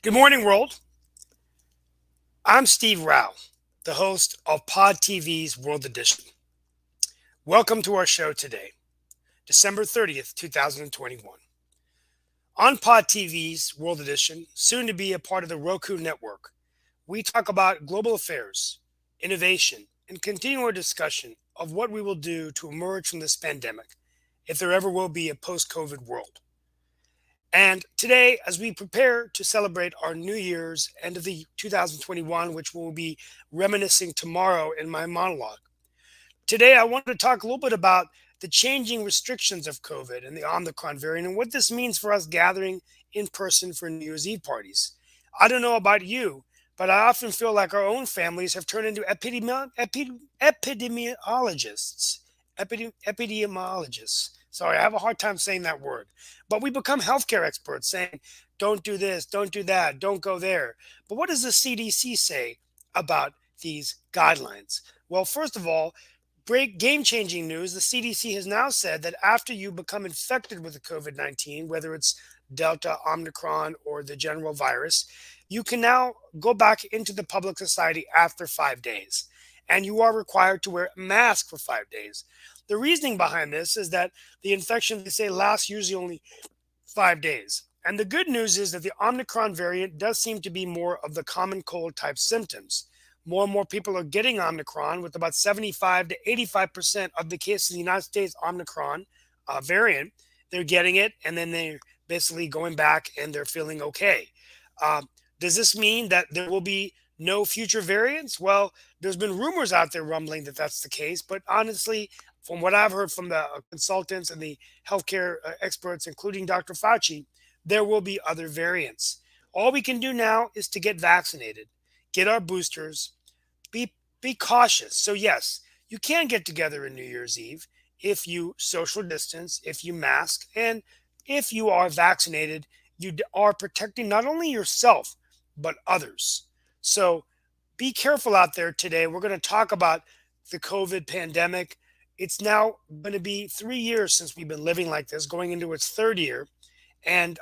Good morning, world. I'm Steve Rao, the host of Pod TV's World Edition. Welcome to our show today, December 30th, 2021. On Pod TV's World Edition, soon to be a part of the Roku network, we talk about global affairs, innovation, and continue our discussion of what we will do to emerge from this pandemic if there ever will be a post COVID world. And today, as we prepare to celebrate our New Year's end of the 2021, which we'll be reminiscing tomorrow in my monologue, today I wanted to talk a little bit about the changing restrictions of COVID and the Omicron variant and what this means for us gathering in person for New Year's Eve parties. I don't know about you, but I often feel like our own families have turned into epidemiologists. Epidemiologists. Sorry, I have a hard time saying that word. But we become healthcare experts saying, don't do this, don't do that, don't go there. But what does the CDC say about these guidelines? Well, first of all, break game-changing news. The CDC has now said that after you become infected with the COVID-19, whether it's Delta, Omicron, or the general virus, you can now go back into the public society after 5 days. And you are required to wear a mask for 5 days. The reasoning behind this is that the infection, they say, lasts usually only 5 days. And the good news is that the Omicron variant does seem to be more of the common cold type symptoms. More and more people are getting Omicron, with about 75 to 85% of the cases in the United States Omicron variant. They're getting it, and then they're basically going back and they're feeling okay. Does this mean that there will be no future variants? Well, there's been rumors out there rumbling that that's the case, but honestly, from what I've heard from the consultants and the healthcare experts, including Dr. Fauci, there will be other variants. All we can do now is to get vaccinated, get our boosters, be cautious. So yes, you can get together on New Year's Eve if you social distance, if you mask, and if you are vaccinated, you are protecting not only yourself but others. So be careful out there today. We're going to talk about the COVID pandemic. It's now going to be 3 years since we've been living like this, going into its third year. And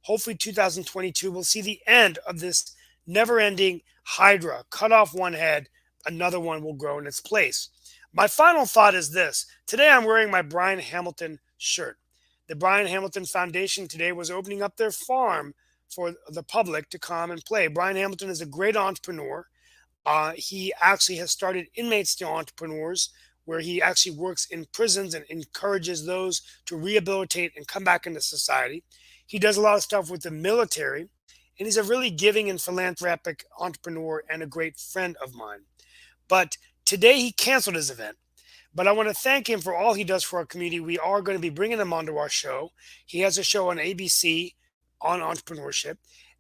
hopefully 2022 will see the end of this never-ending hydra. Cut off one head, another one will grow in its place. My final thought is this. Today I'm wearing my Brian Hamilton shirt. The Brian Hamilton Foundation today was opening up their farm for the public to come and play. Brian Hamilton is a great entrepreneur. He actually has started Inmates to Entrepreneurs, where he actually works in prisons and encourages those to rehabilitate and come back into society. He does a lot of stuff with the military, and he's a really giving and philanthropic entrepreneur and a great friend of mine. But today he canceled his event. But I want to thank him for all he does for our community. We are going to be bringing him onto our show. He has a show on ABC on entrepreneurship.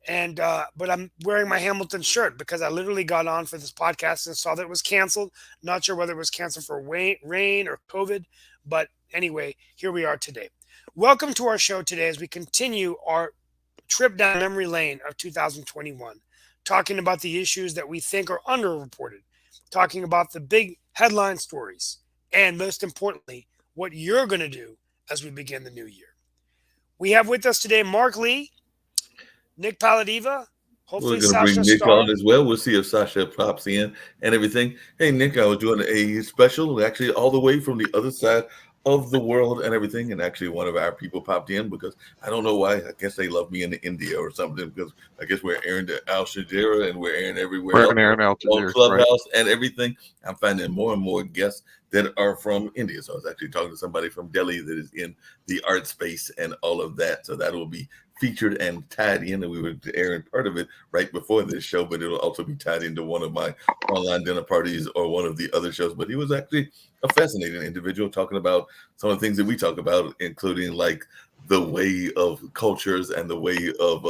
And but I'm wearing my Hamilton shirt because I literally got on for this podcast and saw that it was canceled. Not sure whether it was canceled for rain or COVID, but anyway, here we are today. Welcome to our show today as we continue our trip down memory lane of 2021, talking about the issues that we think are underreported, talking about the big headline stories, and most importantly, what you're going to do as we begin the new year. We have with us today Mark Lee, Nick Paladiva, We're hopefully going to Sasha bring Nick on Starr. as well. We'll see if Sasha pops in and everything. Hey, Nick, I was doing a special, actually, all the way from the other side of the world and everything. And actually, one of our people popped in because I don't know why. I guess they love me in India or something, because I guess we're airing to Al Jazeera and we're airing everywhere We're else on Aaron Al on Jazeera, right? Clubhouse and everything. I'm finding more and more guests that are from India. So I was actually talking to somebody from Delhi that is in the art space and all of that. So that will be featured and tied in, and we were airing part of it right before this show, but it'll also be tied into one of my online dinner parties or one of the other shows. But he was actually a fascinating individual, talking about some of the things that we talk about, including like the way of cultures and the way of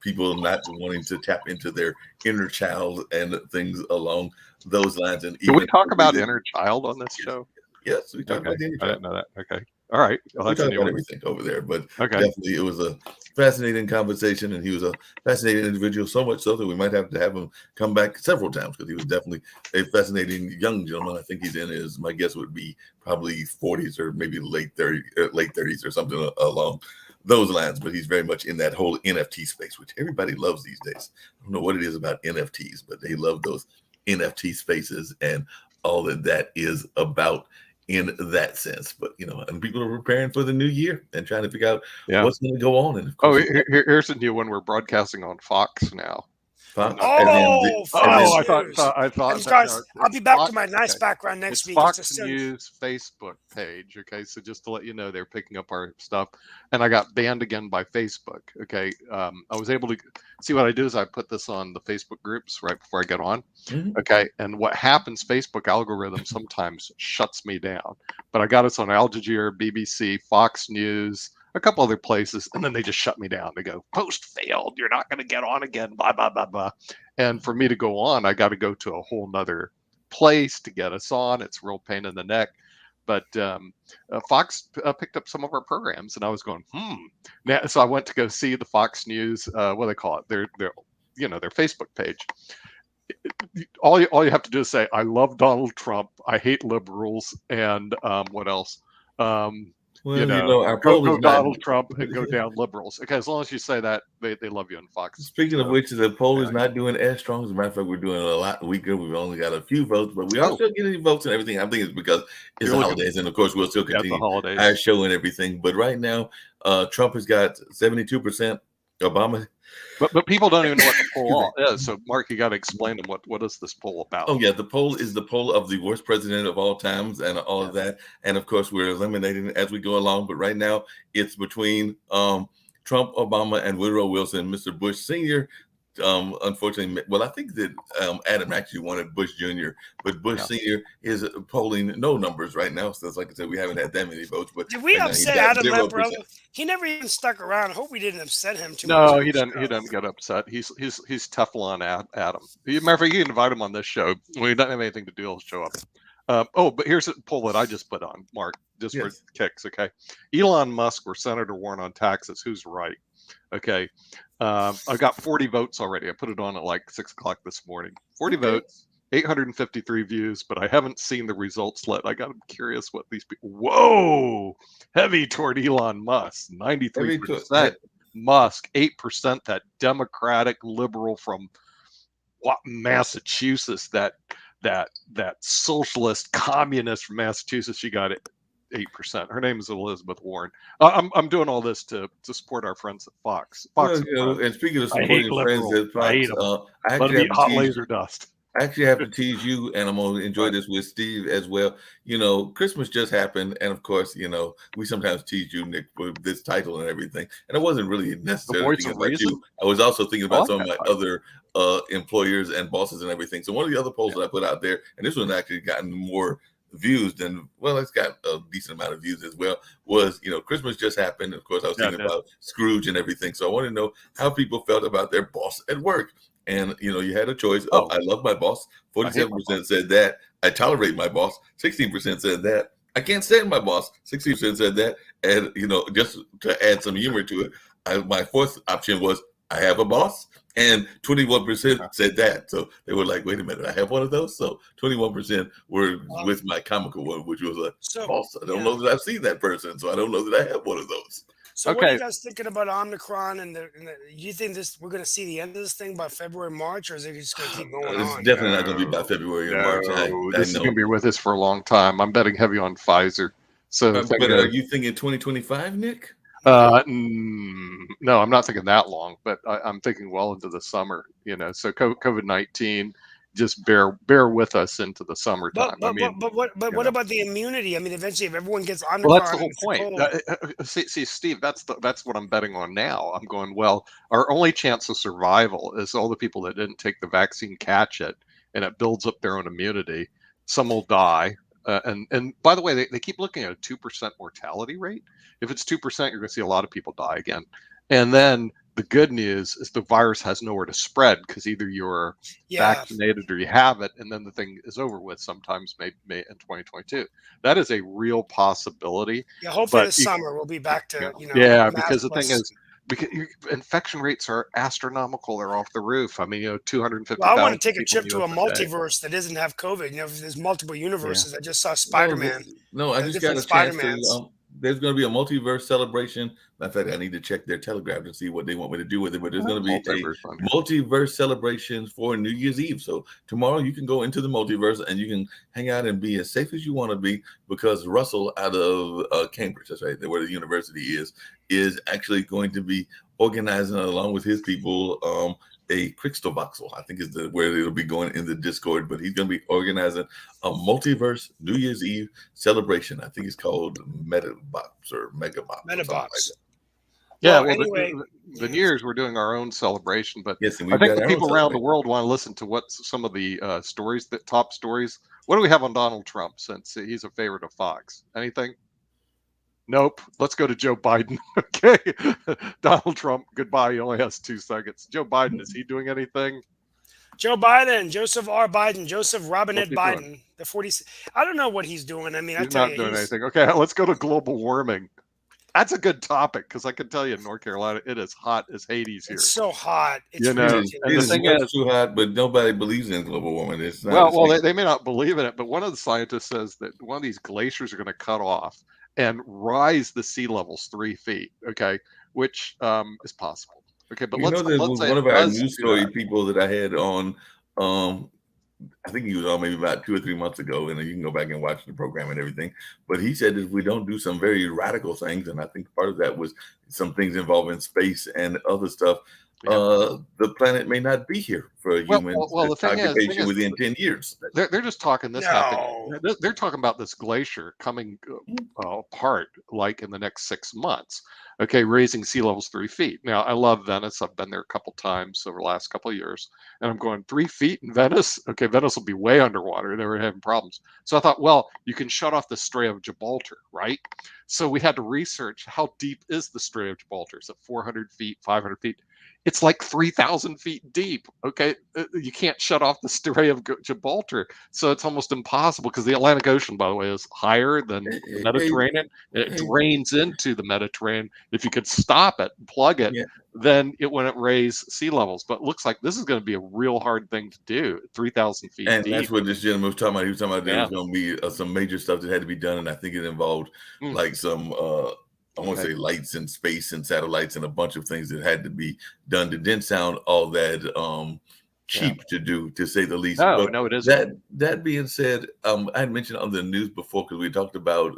people not wanting to tap into their inner child and things along those lines. And Do even we talk about inner child on this yes, show? yes, we talk Okay, about the inner I child. didn't know that. Okay, all right. Well, We that's a talked new about one. everything over there, but Okay, definitely it was a fascinating conversation, and he was a fascinating individual, so much so that we might have to have him come back several times, because he was definitely a fascinating young gentleman. I think he's in his, my guess would be probably 40s or maybe late 30s or something along those lines, but he's very much in that whole NFT space, which everybody loves these days. I don't know what it is about NFTs, but they love those NFT spaces and all that is about in that sense. But and people are preparing for the new year and trying to figure out what's going to go on. And of course, here's a new one. We're broadcasting on Fox now. Fox. I thought. And guys, I'll be back Fox, to my nice background next it's week. Fox News Facebook page. Okay, so just to let you know, they're picking up our stuff, and I got banned again by Facebook. Okay, I was able to see what I do is I put this on the Facebook groups right before I get on. Mm-hmm. Okay, and what happens? Facebook algorithm sometimes shuts me down, but I got us on Al Jazeera, BBC, Fox News, a couple other places, and then they just shut me down. They go, post failed, you're not going to get on again, blah blah blah blah. And for me to go on, I got to go to a whole nother place to get us on. It's a real pain in the neck. But Fox picked up some of our programs, and I was going, Now, so I went to go see the Fox News, what do they call it? Their Facebook page. All you have to do is say, I love Donald Trump, I hate liberals, and what else? Our poll go is Donald Trump and go down liberals. Okay, as long as you say that, they love you in Fox. Speaking of which, the poll is not doing as strong. As a matter of fact, we're doing a lot weaker. We've only got a few votes, but we are still getting votes and everything. I think it's because it's the holidays, and of course, we'll still continue our show and everything. But right now, Trump has got 72%. Obama. But people don't even know what the poll is. So, Mark, you got to explain them what is this poll about? Oh, yeah. The poll is the poll of the worst president of all times and all of that. And, of course, we're eliminating it as we go along. But right now, it's between Trump, Obama, and Woodrow Wilson, Mr. Bush Sr. Unfortunately, well, I think that Adam actually wanted Bush Jr., but Bush Sr. is polling no numbers right now. So, like I said, we haven't had that many votes. But did we upset Adam, my brother? He never even stuck around. I hope we didn't upset him too much. No, he doesn't get upset. He's Teflon Adam. Matter of fact, you can invite him on this show. We don't have anything to do. He'll show up. But here's a poll that I just put on, Mark, just for kicks. Okay, Elon Musk or Senator Warren on taxes. Who's right? Okay. I got 40 votes already. I put it on at like 6 o'clock this morning. 40 votes, 853 views, but I haven't seen the results yet. I'm curious what these people. Whoa, heavy toward Elon Musk, 93%. Musk, 8%. That Democratic liberal from Massachusetts, that socialist communist from Massachusetts. She got it. 8%. Her name is Elizabeth Warren. I'm doing all this to support our friends at Fox. And speaking of supporting friends at Fox, I actually hot laser dust. I actually have to tease you, and I'm going to enjoy this with Steve as well. Christmas just happened, and of course, we sometimes tease you, Nick, with this title and everything. And I wasn't really necessarily thinking about you. I was also thinking about some of my other employers and bosses and everything. So one of the other polls that I put out there, and this one actually gotten more views than, well, it's got a decent amount of views as well, was Christmas just happened. Of course, I was thinking about Scrooge and everything, so I want to know how people felt about their boss at work. And you had a choice of I love my boss. 47% said that. I tolerate my boss. 16% said that. I can't stand my boss. 60% said that. And just to add some humor to it, my fourth option was I have a boss, and 21% said that. So they were like, wait a minute, I have one of those? So 21% were with my comical one, which was a boss. I don't know that I've seen that person, so I don't know that I have one of those. So what are you guys thinking about Omicron? And do you think we're going to see the end of this thing by February, March, or is it just going to keep going on? It's definitely not going to be by February or March. This is going to be with us for a long time. I'm betting heavy on Pfizer. So, but are you thinking 2025, Nick? No, I'm not thinking that long, but I'm thinking well into the summer. So COVID-19, just bear with us into the summertime. But what about the immunity? I mean, eventually, if everyone gets Omicron, well, that's the whole point. See, Steve, that's what I'm betting on now. I'm going, well, our only chance of survival is all the people that didn't take the vaccine catch it, and it builds up their own immunity. Some will die. And by the way, they keep looking at a 2% mortality rate. If it's 2%, you're going to see a lot of people die again. And then the good news is the virus has nowhere to spread because either you're vaccinated or you have it, and then the thing is over with sometime maybe in 2022. That is a real possibility. Yeah, hopefully this summer we'll be back to, because the thing is, because infection rates are astronomical. They're off the roof. I mean, 250,000. Well, I want to take a trip to a multiverse that doesn't have COVID. There's multiple universes. I just saw Spider-Man. I just got a chance to there's going to be a multiverse celebration. In fact, I need to check their Telegram to see what they want me to do with it. But there's going to be Multiverse a on here. multiverse celebration for New Year's Eve. So tomorrow you can go into the multiverse and you can hang out and be as safe as you want to be, because Russell out of Cambridge, that's right, where the university is actually going to be organizing along with his people a crystal voxel, I think is where it'll be going in the Discord, but he's going to be organizing a multiverse New Year's Eve celebration. I think it's called Metabox or Megabox. Metabox. Yeah, Well, well, anyway, the New Year's we're doing our own celebration, but yes, and I we've think got the our own people around the celebration. world want to listen to what some of the stories, the top stories. What do we have on Donald Trump, since he's a favorite of Fox? Anything? Nope. Let's go to Joe Biden. Okay. Donald Trump, goodbye. He only has 2 seconds. Joe Biden, is he doing anything? Joe Biden, Joseph R. Biden, Joseph What's Robinette he doing? Biden, the 40. I don't know what he's doing. I mean, I He's tell not you, doing he's anything. Okay, let's go to global warming. That's a good topic, because I can tell you in North Carolina, it is hot as Hades here. it's so hot. It's You know, ridiculous. and It the is thing much is, too hot, but nobody believes in global warming. It's not. well, they may not believe in it, but one of the scientists says that one of these glaciers are going to cut off and rise the sea levels 3 feet. Okay, which is possible. Okay, but You know, there let's was say one it of our does news do story that. people that I had on. I think he was on maybe about 2 or 3 months ago, and you can go back and watch the program and everything. But he said if we don't do some very radical things, and I think part of that was some things involving space and other stuff, Yeah. the planet may not be here for a human Well, the thing occupation is, within 10 years. they're just talking this happening. No, They're talking about this glacier coming apart like in the next 6 months. Okay, raising sea levels 3 feet. Now, I love Venice. I've been there a couple times over the last couple of years, and I'm going 3 feet in Venice. Okay, Venice will be way underwater. They were having problems. So I thought, well, you can shut off the Strait of Gibraltar, right? So we had to research how deep is the Strait of Gibraltar. Is it 400 feet, 500 feet? It's like 3,000 feet deep. Okay, you can't shut off the Strait of Gibraltar, so it's almost impossible, because the Atlantic Ocean, by the way, is higher than the Mediterranean. It drains into the Mediterranean. If you could stop it, plug it, Yeah. then it wouldn't raise sea levels. But it looks like this is going to be a real hard thing to do. 3,000 feet And deep. that's what this gentleman was talking about. He was talking about there Yeah. was going to be some major stuff that had to be done, and I think it involved Mm. like some I want to Okay. say lights and space and satellites and a bunch of things that had to be done. That didn't sound all that cheap to do, to say the least. No, But no, it isn't. that being said, I had mentioned on the news before, because we talked about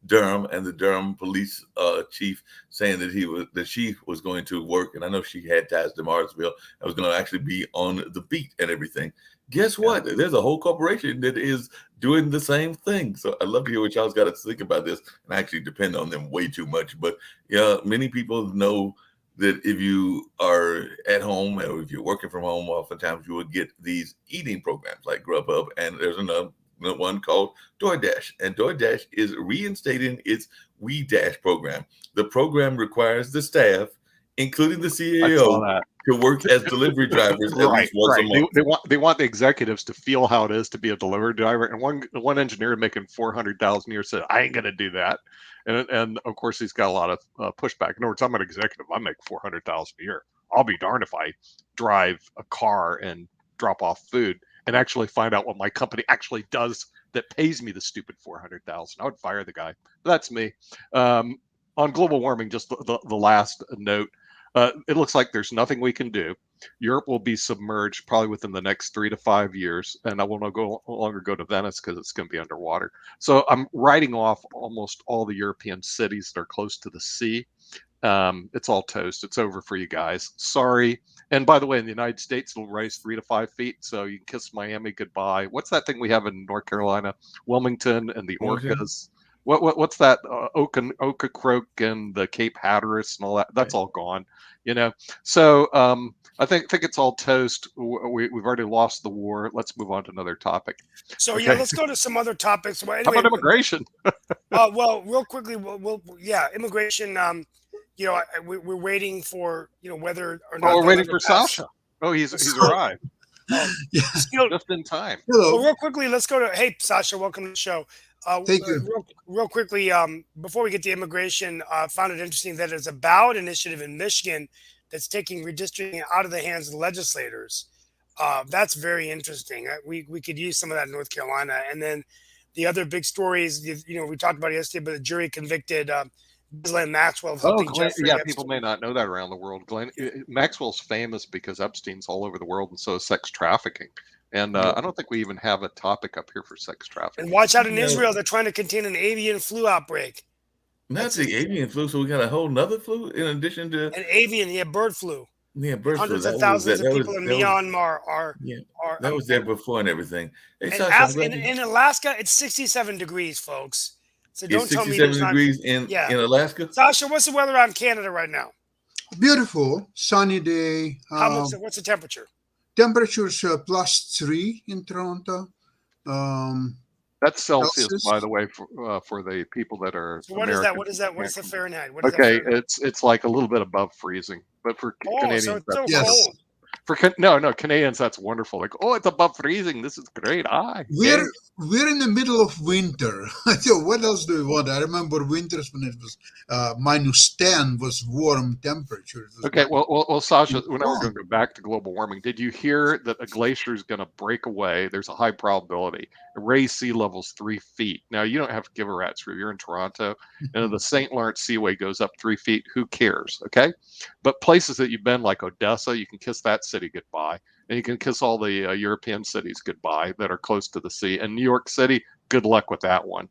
Durham and the Durham police chief saying that she was going to work, and I know she had ties to Marsville. I was going to actually be on the beat and everything. Guess what? There's a whole corporation that is doing the same thing. So I'd love to hear what y'all's got to think about this. And I actually depend on them way too much. But yeah, many people know that if you are at home or if you're working from home, oftentimes you will get these eating programs like Grubhub, and there's another one called DoorDash. And DoorDash is reinstating its WeDash program. The program requires the staff, including the I saw CEO, that. to work as delivery drivers at least once a month. They want the executives to feel how it is to be a delivery driver. And one engineer making 400,000 a year said, "I ain't gonna do that." And of course he's got a lot of pushback. In other words, I'm an executive. I make 400,000 a year. I'll be darned if I drive a car and drop off food and actually find out what my company actually does that pays me the stupid 400,000. I would fire the guy. But that's me. On global warming, just the last note. It looks like there's nothing we can do. Europe will be submerged probably within the next 3 to 5 years, and I will no longer go to Venice because it's going to be underwater. So I'm writing off almost all the European cities that are close to the sea. It's all toast. It's over for you guys. Sorry. And by the way, in the United States, it'll rise 3 to 5 feet. So you can kiss Miami goodbye. What's that thing we have in North Carolina? Wilmington and the orcas. What's that? Ocracoke and the Cape Hatteras and all that. That's all gone. So I think it's all toast. We've already lost the war. Let's move on to another topic. So Okay. let's go to some other topics. Well, How anyway, about immigration? well, real quickly, immigration. We're waiting for whether or not Oh, we're they'll waiting ever for pass. Sasha. Oh, he's So- arrived Yeah. Still, just in time. Hello. well, real quickly, let's go to. Hey, Sasha, welcome to the show. Thank you. Real quickly, before we get to immigration, I found it interesting that there's a ballot initiative in Michigan that's taking redistricting out of the hands of the legislators. That's very interesting. We could use some of that in North Carolina. And then The other big stories, we talked about it yesterday, but the jury convicted Ghislaine Maxwell of Oh, helping Glenn, Jeffrey yeah, people may Epstein. not know that around the world. Yeah. Maxwell's famous because Epstein's all over the world, and so is sex trafficking. And Yeah. I don't think we even have a topic up here for sex And trafficking. watch out in No, Israel, they're trying to contain an avian flu outbreak. not That's the avian flu. So we got a whole nother flu in addition to an avian, yeah, bird flu. bird flu. Hundreds of That was thousands that. of That was people in that was Myanmar are yeah. are That was there before and everything. Hey, and Sasha, I'm ask glad you. in Alaska it's 67 degrees, folks. So It's don't tell me 67 there's not. degrees in Yeah, Alaska. Sasha, what's the weather on Canada right now? Beautiful sunny day. How much? What's the temperature? Temperatures +3 in Toronto. That's Celsius, Celsius. by the way, for the people that are So what is that? Americans. What is that? What is the Fahrenheit? What is that Okay, Fahrenheit? it's like a little bit above freezing, but for Oh, so Canadians, it's so that's Yes. cold. no Canadians, that's wonderful. Like, oh, it's above freezing. This is great. We're we're in the middle of winter. So what else do we want? I remember winters when it was -10 was warm temperature. It was Okay, like, well, Sasha, it's we're wrong. going to go back to global warming. Did you hear that a glacier is going to break away? There's a high probability. Raise sea levels 3 feet. Now, you don't have to give a rat's rear. You're in Toronto, and if the St. Lawrence Seaway goes up 3 feet, who cares? Okay, but places that you've been, like Odessa, you can kiss that city goodbye, and you can kiss all the European cities goodbye that are close to the sea. And New York City, good luck with that one.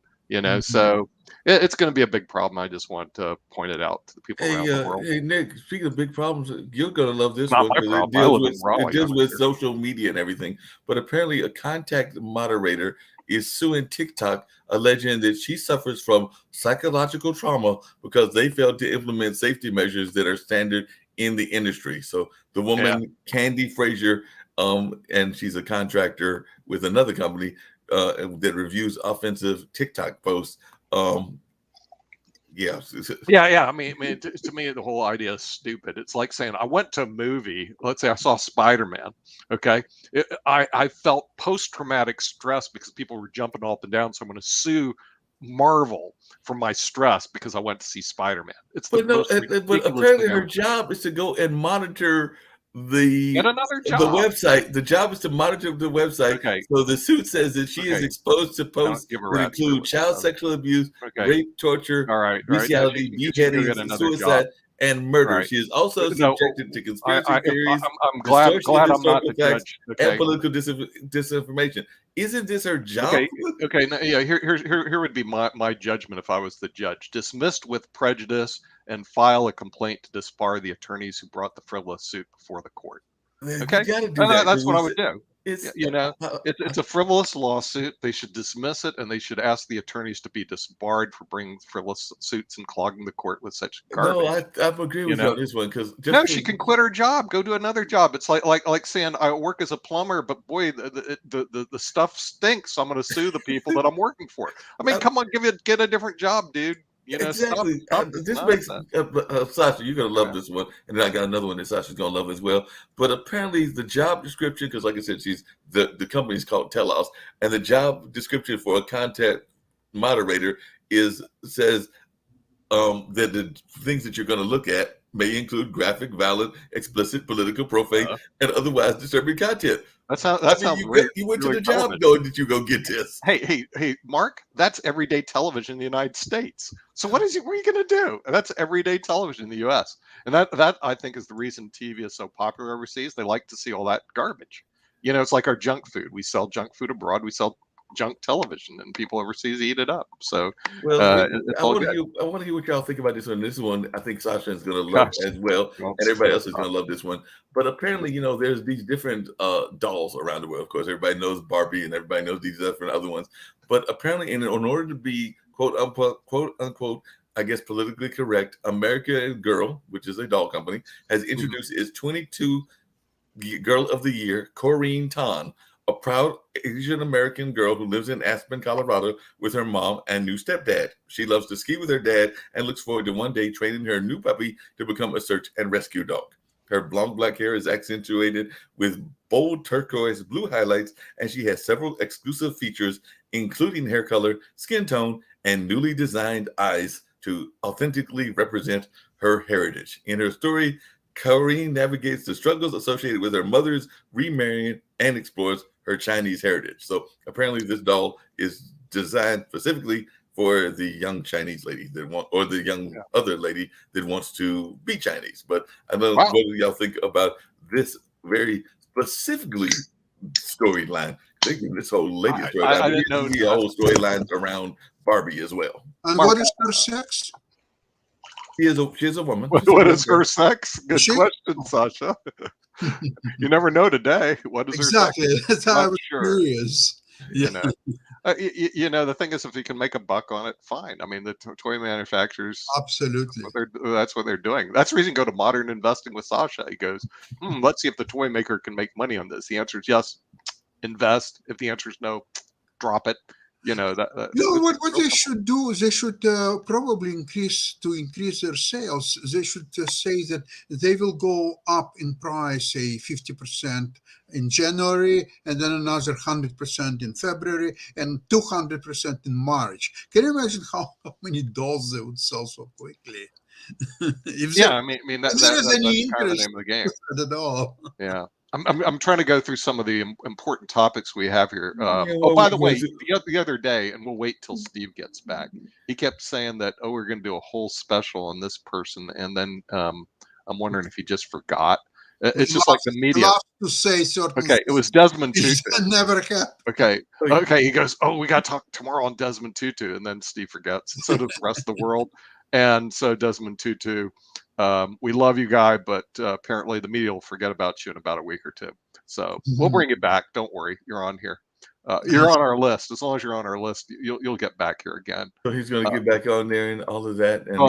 So it's going to be a big problem. I just want to point it out to the people around the world. Hey, Nick. Speaking of big problems, you're gonna love this Not one my because problem. I live in Raleigh. it deals with social media and everything. But apparently, a contact moderator is suing TikTok, alleging that she suffers from psychological trauma because they failed to implement safety measures that are standard in the industry. So the woman, Candy Frazier, and she's a contractor with another company that reviews offensive TikTok posts. Yeah. I mean, to me, the whole idea is stupid. It's like saying I went to a movie. Let's say I saw Spider-Man. Okay, I felt post-traumatic stress because people were jumping up and down. So I'm going to sue Marvel for my stress because I went to see Spider-Man. It's the most ridiculous but apparently thing her ever. job is to go and monitor the Get another job. website. The job is to monitor the website. Okay. So the suit says that she is exposed to posts give a that rat's include rear child what sexual abuse, Okay. rape, torture, All right. bestiality, She can go beheadings, get another suicide, job. and murder. Right. She is also No, subjected to conspiracy theories, I'm glad distortion of I'm not the historical facts, judge. and Okay. political disinformation. Isn't this her job? Okay. No, yeah. Here would be my judgment if I was the judge. Dismissed with prejudice and file a complaint to disbar the attorneys who brought the frivolous suit before the court. Okay, You gotta do that. that's what I would do. It's It's a frivolous lawsuit. They should dismiss it, and they should ask the attorneys to be disbarred for bringing frivolous suits and clogging the court with such garbage. No, I agree with you on this one because she can quit her job, go do another job. It's like saying I work as a plumber, but boy, the stuff stinks. So I'm going to sue the people that I'm working for. I mean, come on, get a different job, dude. Exactly. Stop this makes Sasha, you're gonna love this one, and then I got another one that Sasha's gonna love as well. But apparently, the job description, because like I said, she's the company's called Telos, and the job description for a content moderator says that the things that you're going to look at may include graphic, violent, explicit, political, profane, and otherwise disturbing content. That sounds great. You went to the job going, did you go get this? Hey, Mark, that's everyday television in the United States. So what are you going to do? That's everyday television in the U.S. And that I think is the reason TV is so popular overseas. They like to see all that garbage. It's like our junk food. We sell junk food abroad. We sell junk television, and people overseas eat it up. So, I want to hear what y'all think about this one. This one, I think Sasha is going to love as well, and everybody else is going to love this one. But apparently, there's these different dolls around the world. Of course, everybody knows Barbie, and everybody knows these different other ones. But apparently, in order to be quote unquote, I guess politically correct, American Girl, which is a doll company, has introduced its 22 Girl of the Year, Corinne Tan, a proud Asian American girl who lives in Aspen, Colorado with her mom and new stepdad. She loves to ski with her dad and looks forward to one day training her new puppy to become a search and rescue dog. Her long black hair is accentuated with bold turquoise blue highlights, and she has several exclusive features, including hair color, skin tone, and newly designed eyes to authentically represent her heritage. In her story, Corinne navigates the struggles associated with her mother's remarrying and explores her Chinese heritage. So apparently this doll is designed specifically for the young Chinese lady that want, or the young other lady that wants to be Chinese. But I don't know what do y'all think about this very specifically storyline. Thinking this whole lady storyline. I didn't know the whole storylines around Barbie as well. And what is her sex? She's a woman. What is her sex? Good question, Sasha. You never know today. What is her sex? Exactly. That's how I was curious. You know, you know, the thing is, if you can make a buck on it, fine. I mean, the toy manufacturers, absolutely, that's what they're doing. That's the reason go to Modern Investing with Sasha. He goes, let's see if the toy maker can make money on this. The answer is yes, invest. If the answer is no, drop it. You know what they should do is they should probably increase their sales. They should say that they will go up in price, say 50% in January, and then another 100% in February, and 200% in March. Can you imagine how many dolls they would sell so quickly? I mean that's kind of the name of the game. At all. Yeah. I'm trying to go through some of the important topics we have here. By the way, the other day, and we'll wait till Steve gets back, he kept saying that, we're going to do a whole special on this person. And then I'm wondering if he just forgot. It's just like the media. To say certain okay, it was Desmond Tutu. Never happened. Okay. He goes, we got to talk tomorrow on Desmond Tutu. And then Steve forgets. And so does the rest of the world. And so Desmond Tutu. We love you, guy, but apparently the media will forget about you in about a week or two. So we'll bring you back. Don't worry, you're on here. You're on our list. As long as you're on our list, you'll get back here again. So he's going to get back on there and all of that. And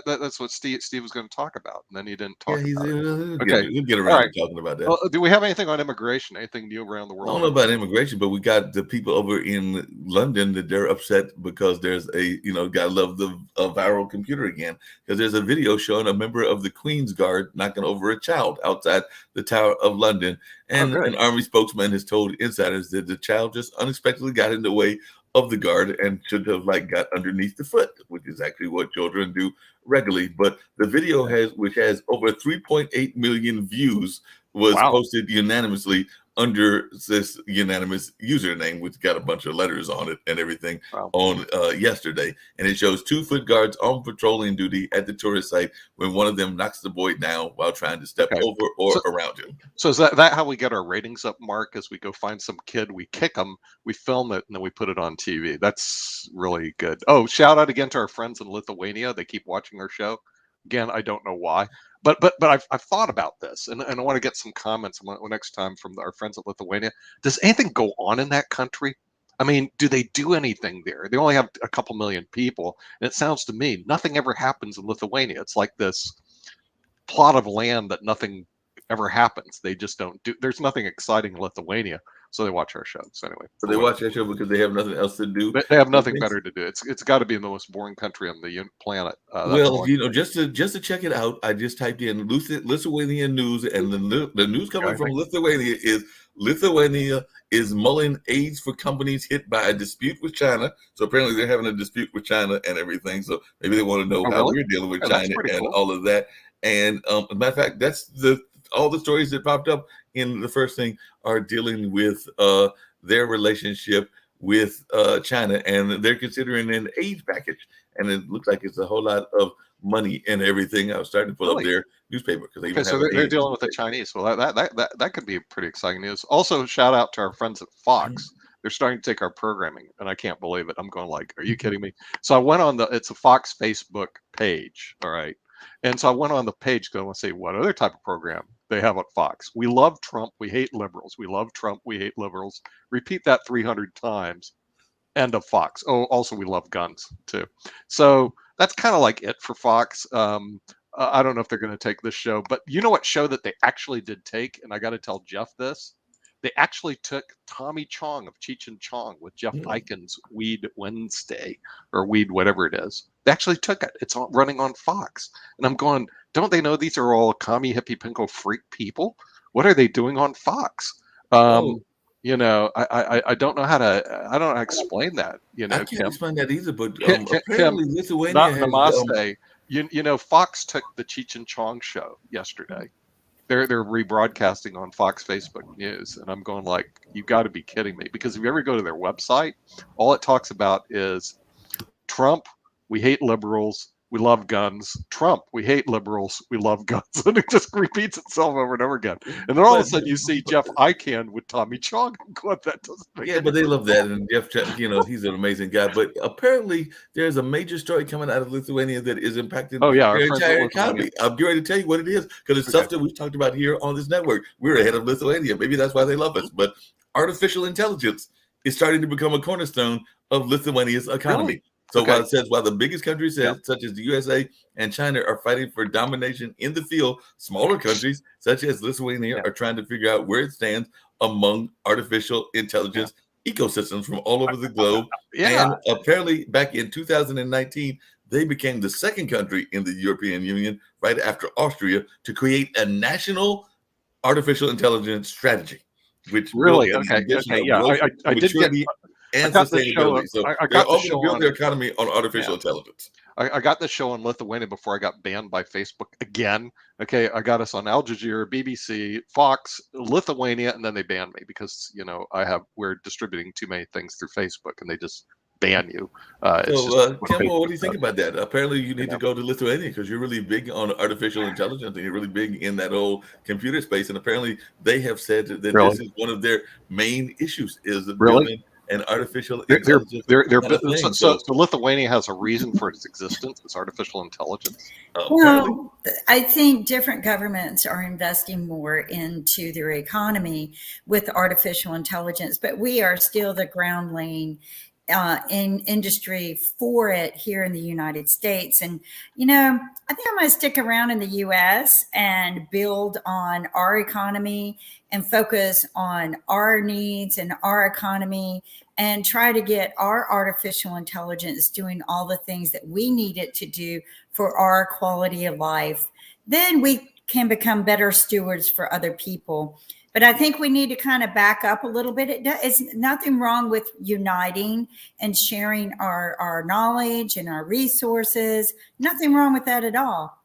that's what Steve was going to talk about, and then he didn't talk about it. Okay, we'll get around to talking about that. Well, do we have anything on immigration? Anything new around the world? I don't know about immigration, but we got the people over in London that they're upset because there's gotta love the viral computer again, because there's a video showing a member of the Queen's Guard knocking over a child outside the Tower of London. And an army spokesman has told insiders that the child just unexpectedly got in the way of the guard and should have got underneath the foot, which is actually what children do regularly. But the video which has over 3.8 million views, was posted unanimously under this unanimous username, which got a bunch of letters on it and everything on yesterday. And it shows 2 foot guards on patrolling duty at the tourist site when one of them knocks the boy down while trying to step over or around him. So is that how we get our ratings up, Mark? As we go find some kid, we kick them, we film it, and then we put it on TV. That's really good. Oh, shout out again to our friends in Lithuania. They keep watching our show. Again, I don't know why. But I've thought about this, and I want to get some comments next time from our friends at Lithuania. Does anything go on in that country? I mean, do they do anything there? They only have a couple million people, and it sounds to me nothing ever happens in Lithuania. It's like this plot of land that nothing ever happens. They just don't do. There's nothing exciting in Lithuania, so they watch our show. So anyway, so they watch our show because they have nothing else to do. They have nothing better to do. It's got to be the most boring country on the planet. Well, just to check it out, I just typed in Lithuanian news, and the news coming from Lithuania is mulling aids for companies hit by a dispute with China. So apparently they're having a dispute with China and everything. So maybe they want to know how we're dealing with China and all of that. And as a matter of fact, that's all the stories that popped up in the first thing are dealing with their relationship with China, and they're considering an aid package, and it looks like it's a whole lot of money and everything. I was starting to pull up their newspaper because they're dealing with the Chinese. Well, that could be pretty exciting news. Also, shout out to our friends at Fox. They're starting to take our programming, and I can't believe it. I'm going like, are you kidding me? So I went on it's a Fox Facebook page, all right. And so I went on the page because I want to say what other type of program they have at Fox. We love Trump. We hate liberals. We love Trump. We hate liberals. Repeat that 300 times. End of Fox. Oh, also we love guns too. So that's kind of like it for Fox. I don't know if they're going to take this show, but you know what show that they actually did take? And I got to tell Jeff this. They actually took Tommy Chong of Cheech and Chong with Jeff Eiken's Weed Wednesday or Weed, whatever it is. They actually took it. It's running on Fox. And I'm going, don't they know these are all commie, hippie, pinko freak people? What are they doing on Fox? You know, I don't know how to, I don't know how to explain that. You know, I can't explain that either, but apparently Lithuania has, you know, Fox took the Cheech and Chong show yesterday. they're rebroadcasting on Fox Facebook News, and I'm going like, you got to be kidding me! Because if you ever go to their website, all it talks about is Trump, we hate liberals, we love guns. Trump, we hate liberals, we love guns. And it just repeats itself over and over again. And then all of a sudden you see Jeff Eichen with Tommy Chong. God, that doesn't make Yeah, but they love that. And Jeff, he's an amazing guy. But apparently there's a major story coming out of Lithuania that is impacting their entire economy. I'm getting ready to tell you what it is, because it's stuff that we've talked about here on this network. We're ahead of Lithuania. Maybe that's why they love us. But artificial intelligence is starting to become a cornerstone of Lithuania's economy. Really? So while the biggest countries, such as the USA and China, are fighting for domination in the field, smaller countries such as Lithuania are trying to figure out where it stands among artificial intelligence ecosystems from all over the globe. And apparently back in 2019, they became the second country in the European Union, right after Austria, to create a national artificial intelligence strategy. Which really? I did get and sustainability. So they're all going to build their economy on artificial intelligence. I got this show on Lithuania before I got banned by Facebook again. Okay, I got us on Al Jazeera, BBC, Fox, Lithuania, and then they banned me because we're distributing too many things through Facebook, and they just ban you. Kimball, what do you think about that? Apparently, you need to go to Lithuania because you're really big on artificial intelligence, and you're really big in that whole computer space. And apparently, they have said that this is one of their main issues: is building and artificial intelligence. So Lithuania has a reason for its existence. It's artificial intelligence. Well, I think different governments are investing more into their economy with artificial intelligence, but we are still the ground laying in industry for it here in the United States. And, I think I'm going to stick around in the US and build on our economy and focus on our needs and our economy and try to get our artificial intelligence doing all the things that we need it to do for our quality of life. Then we can become better stewards for other people. But I think we need to kind of back up a little bit. It's nothing wrong with uniting and sharing our knowledge and our resources. Nothing wrong with that at all.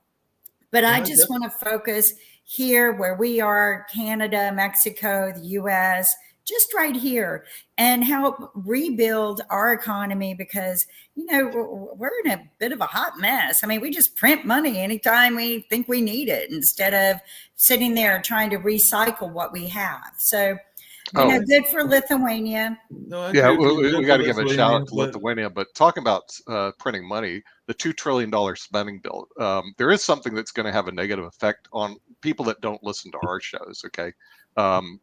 But I just want to focus here where we are, Canada, Mexico, the US, just right here, and help rebuild our economy because, we're in a bit of a hot mess. I mean, we just print money anytime we think we need it instead of sitting there trying to recycle what we have. So, good for Lithuania. We got to give a shout out to Lithuania. But talking about printing money, the $2 trillion spending bill, there is something that's going to have a negative effect on people that don't listen to our shows. Okay,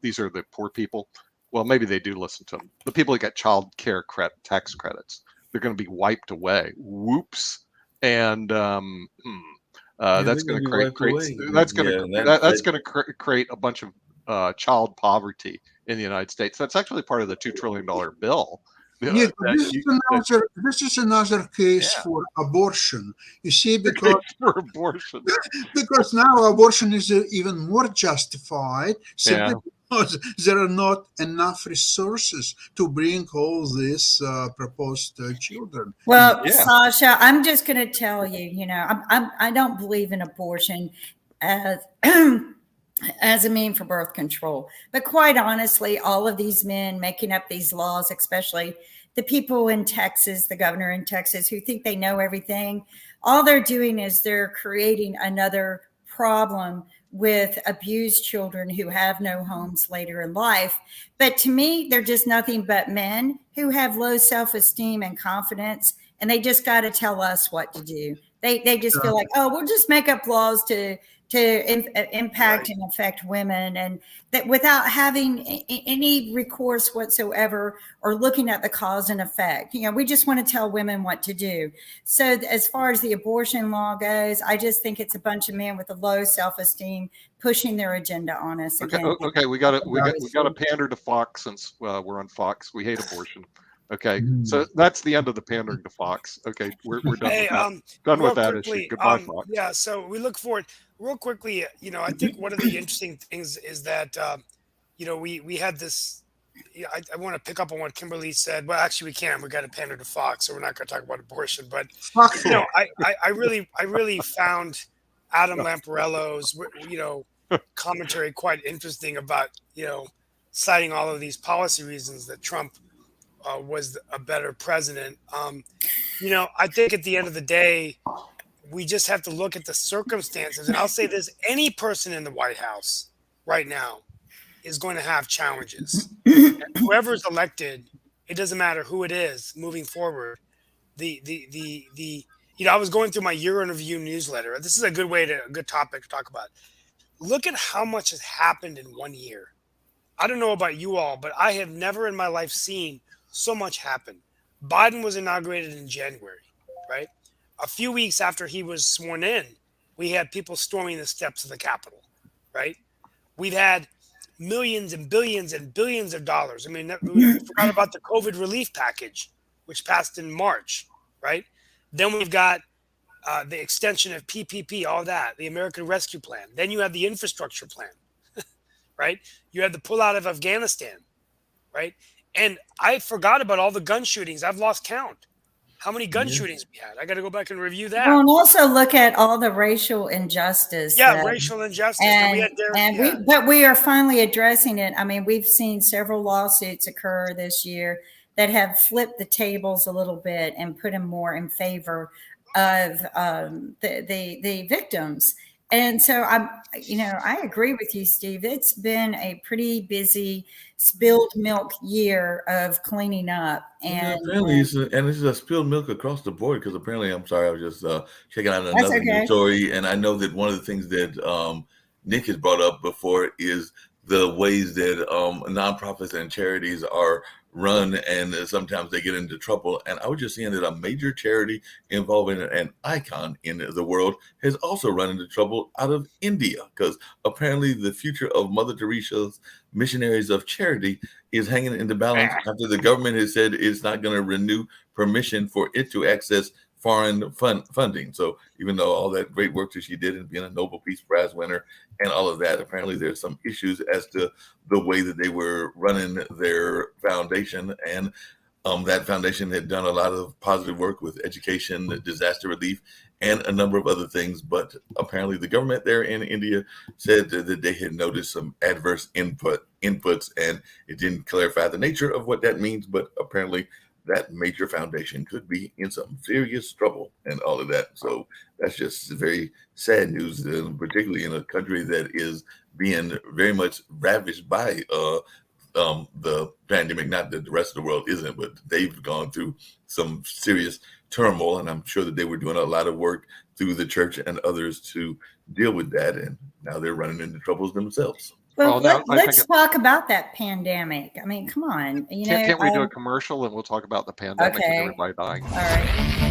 these are the poor people. Well, maybe they do listen to them. The people that get child care tax credits, they're going to be wiped away. Whoops! And that's going to create a bunch of child poverty in the United States. That's actually part of the $2 trillion bill. Yes, this is another case for abortion. You see, because now abortion is even more justified simply because there are not enough resources to bring all these proposed children. Well, Sasha, I'm just going to tell you, I don't believe in abortion as a mean for birth control. But quite honestly, all of these men making up these laws, especially the people in Texas, the governor in Texas, who think they know everything, all they're doing is they're creating another problem with abused children who have no homes later in life. But to me, they're just nothing but men who have low self-esteem and confidence, and they just got to tell us what to do. They just feel like, we'll just make up laws to impact and affect women, and that without having any recourse whatsoever or looking at the cause and effect. We just want to tell women what to do. So as far as the abortion law goes, I just think it's a bunch of men with a low self-esteem pushing their agenda on us. Okay, we got to pander to Fox since we're on Fox. We hate abortion. Okay, so that's the end of the pandering to Fox. Okay, we're done with that issue. Goodbye, Fox. Yeah, so we look forward real quickly. I think one of the interesting things is that we had this. I want to pick up on what Kimberly said. Well, actually, we can't. We got to pander to Fox, so we're not going to talk about abortion. But I really found Adam Lamparello's commentary quite interesting about, citing all of these policy reasons that Trump was a better president. I think at the end of the day, we just have to look at the circumstances. And I'll say this: any person in the White House right now is going to have challenges. And whoever is elected, it doesn't matter who it is moving forward. I was going through my year in review newsletter. This is a good topic to talk about. Look at how much has happened in 1 year. I don't know about you all, but I have never in my life seen so much happen. Biden was inaugurated in January, right? A few weeks after he was sworn in, we had people storming the steps of the Capitol, right? We've had millions and billions of dollars. I mean, we forgot about the COVID relief package, which passed in March, right? Then we've got the extension of PPP, all that, the American Rescue Plan. Then you have the infrastructure plan, right? You have the pullout of Afghanistan, right? And I forgot about all the gun shootings. I've lost count. How many gun shootings we had? I got to go back and review that. Well, and also look at all the racial injustice. Yeah, racial injustice. But we are finally addressing it. I mean, we've seen several lawsuits occur this year that have flipped the tables a little bit and put them more in favor of the victims. And so I agree with you, Steve. It's been a pretty busy spilled milk year of cleaning up. And apparently this is a spilled milk across the board, because apparently, I'm sorry, I was just checking out another news story, and I know that one of the things that Nick has brought up before is the ways that nonprofits and charities are run, and sometimes they get into trouble. And I was just seeing that a major charity involving an icon in the world has also run into trouble out of India, because apparently the future of Mother Teresa's Missionaries of Charity is hanging in the balance after the government has said it's not going to renew permission for it to access foreign funding. So even though all that great work that she did in being a Nobel Peace Prize winner and all of that, apparently there's some issues as to the way that they were running their foundation. And that foundation had done a lot of positive work with education, disaster relief, and a number of other things. But apparently the government there in India said that they had noticed some adverse inputs, and it didn't clarify the nature of what that means. But apparently that major foundation could be in some serious trouble and all of that. So that's just very sad news, particularly in a country that is being very much ravaged by the pandemic. Not that the rest of the world isn't, but they've gone through some serious turmoil, and I'm sure that they were doing a lot of work through the church and others to deal with that, and now they're running into troubles themselves. Well, let's talk about that pandemic. I mean, come on. Can't we do a commercial and we'll talk about the pandemic and everybody dying? All right.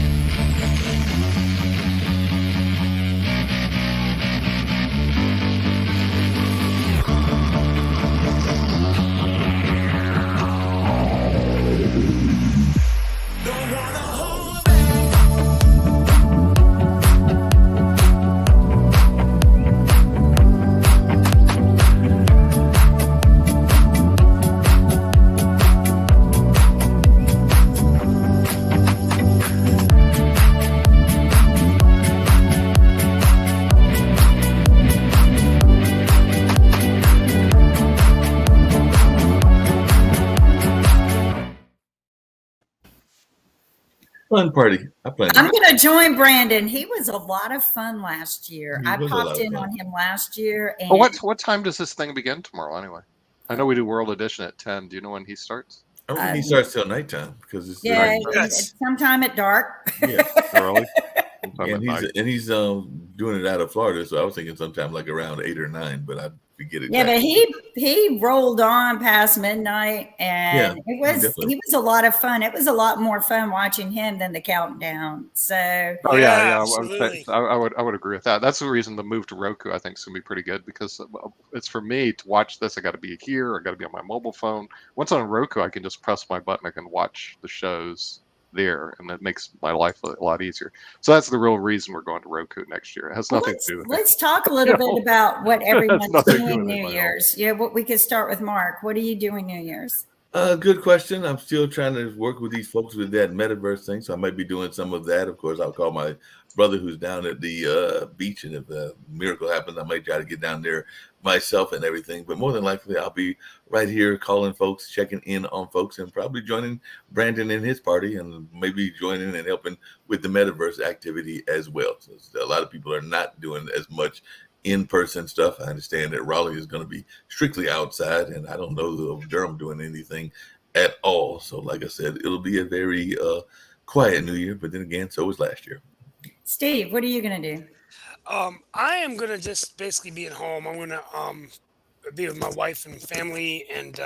Fun party. I'm going to join Brandon. He was a lot of fun last year. I popped in on him last year. And what time does this thing begin tomorrow anyway? I know we do World Edition at 10. Do you know when he starts? I don't think he starts till nighttime, because it's it's sometime at dark. Yeah, early. And he's doing it out of Florida, so I was thinking sometime like around 8 or 9, but I forget it. Yeah, but he rolled on past midnight, and he was a lot of fun. It was a lot more fun watching him than the countdown. So absolutely. I would agree with that. That's the reason the move to Roku, I think, is going to be pretty good, because it's for me to watch this. I got to be here. I got to be on my mobile phone. Once on Roku, I can just press my button. I can watch the shows there, and that makes my life a lot easier. So that's the real reason we're going to Roku next year. It has nothing to do with Let's talk a little bit about what everyone's doing New Year's. Yeah, we could start with Mark. What are you doing New Year's? Good question. I'm still trying to work with these folks with that metaverse thing, so I might be doing some of that. Of course, I'll call my brother who's down at the beach, and if a miracle happens, I might try to get down there myself and everything. But more than likely, I'll be right here calling folks, checking in on folks, and probably joining Brandon and his party, and maybe joining and helping with the metaverse activity as well. So a lot of people are not doing as much in-person stuff. I understand that Raleigh is going to be strictly outside, and I don't know of Durham doing anything at all. So like I said, it'll be a very quiet New Year, but then again, so was last year. Steve, what are you going to do? I am gonna just basically be at home. I'm gonna be with my wife and family, and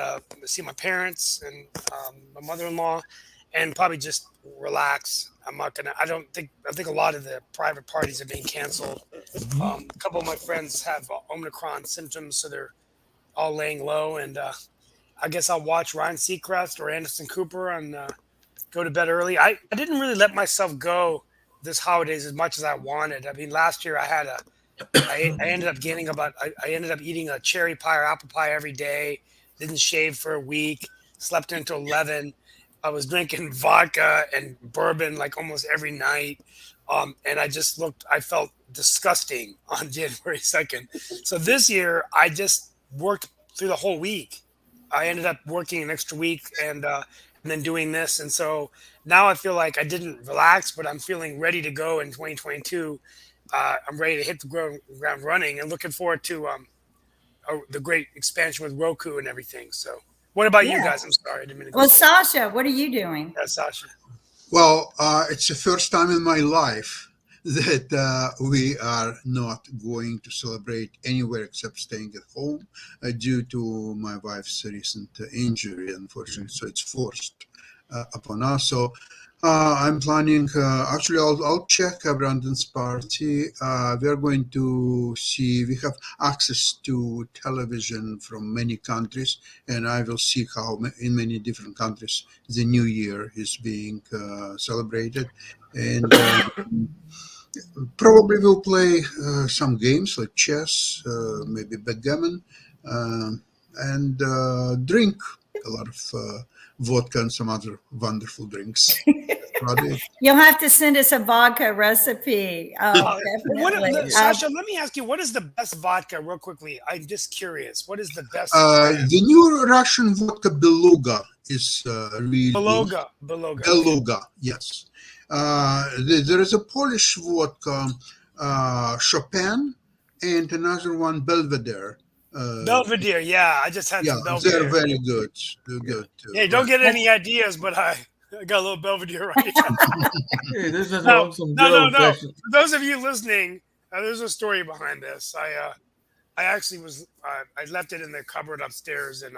see my parents and my mother-in-law, and probably just relax. I'm not gonna. I don't think. I think a lot of the private parties are being canceled. A couple of my friends have Omicron symptoms, so they're all laying low. And I guess I'll watch Ryan Seacrest or Anderson Cooper and go to bed early. I didn't really let myself go this holidays as much as I wanted. I mean, last year I ended up gaining about I ended up eating a cherry pie or apple pie every day. Didn't shave for a week. Slept until 11. I was drinking vodka and bourbon like almost every night. And I felt disgusting on January 2nd. So this year I just worked through the whole week. I ended up working an extra week and then doing this. And so now I feel like I didn't relax, but I'm feeling ready to go in 2022. I'm ready to hit the ground running, and looking forward to the great expansion with Roku and everything. So what about you Yeah. guys? I'm sorry, I didn't mean to Well, go. Sasha, what are you doing? Yeah, Sasha. Well, it's the first time in my life that we are not going to celebrate anywhere except staying at home due to my wife's recent injury, unfortunately. So it's forced upon us. So I'm planning, actually, I'll check Brandon's party. We're going to see, we have access to television from many countries, and I will see how in many different countries the New Year is being celebrated. And probably we'll play some games like chess, maybe backgammon, and drink a lot of vodka and some other wonderful drinks. You'll have to send us a vodka recipe. Definitely. Sasha, let me ask you, what is the best vodka, real quickly? I'm just curious. What is the best? The new Russian vodka Beluga is really Beluga. Beluga, yes. There is a Polish vodka, Chopin, and another one, Belvedere. Belvedere, yeah. I just had Yeah, some Belvedere. they're very good. They're good too. Hey, don't get any ideas, but I got a little Belvedere right here. Hey, this is No. awesome. No. For those of you listening, there's a story behind this. I actually was I left it in the cupboard upstairs, and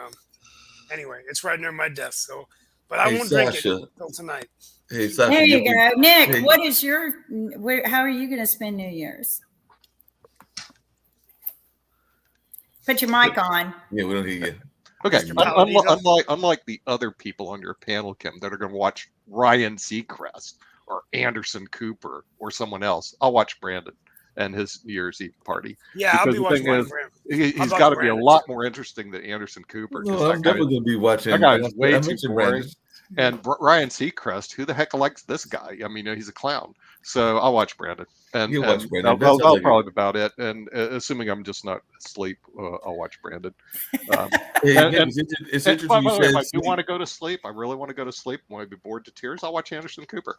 anyway, it's right near my desk. So, but I won't drink it until tonight. Hey, Sasha, There you go, Nick. Hey. What is how are you going to spend New Year's? Put your mic on. Yeah, we don't hear you. Okay, Mr. unlike the other people on your panel, Kim, that are going to watch Ryan Seacrest or Anderson Cooper or someone else, I'll watch Brandon and his New Year's Eve party. Yeah, I'll be Because the watching thing one is, for him. he's got to be a lot more interesting than Anderson Cooper. 'cause No, I'm definitely going to be watching. that guy is way I too mentioned boring. Brandon. And Ryan Seacrest, who the heck likes this guy? I mean, he's a clown. So I'll watch Brandon. And, You'll watch Brandon. That'll, That sounds that'll like probably be about it. And assuming I'm just not asleep, I'll watch Brandon. Hey, And- again, it's And interesting by you the way, if I said do want to go to sleep, I really want to go to sleep. When I be bored to tears, I'll watch Anderson Cooper.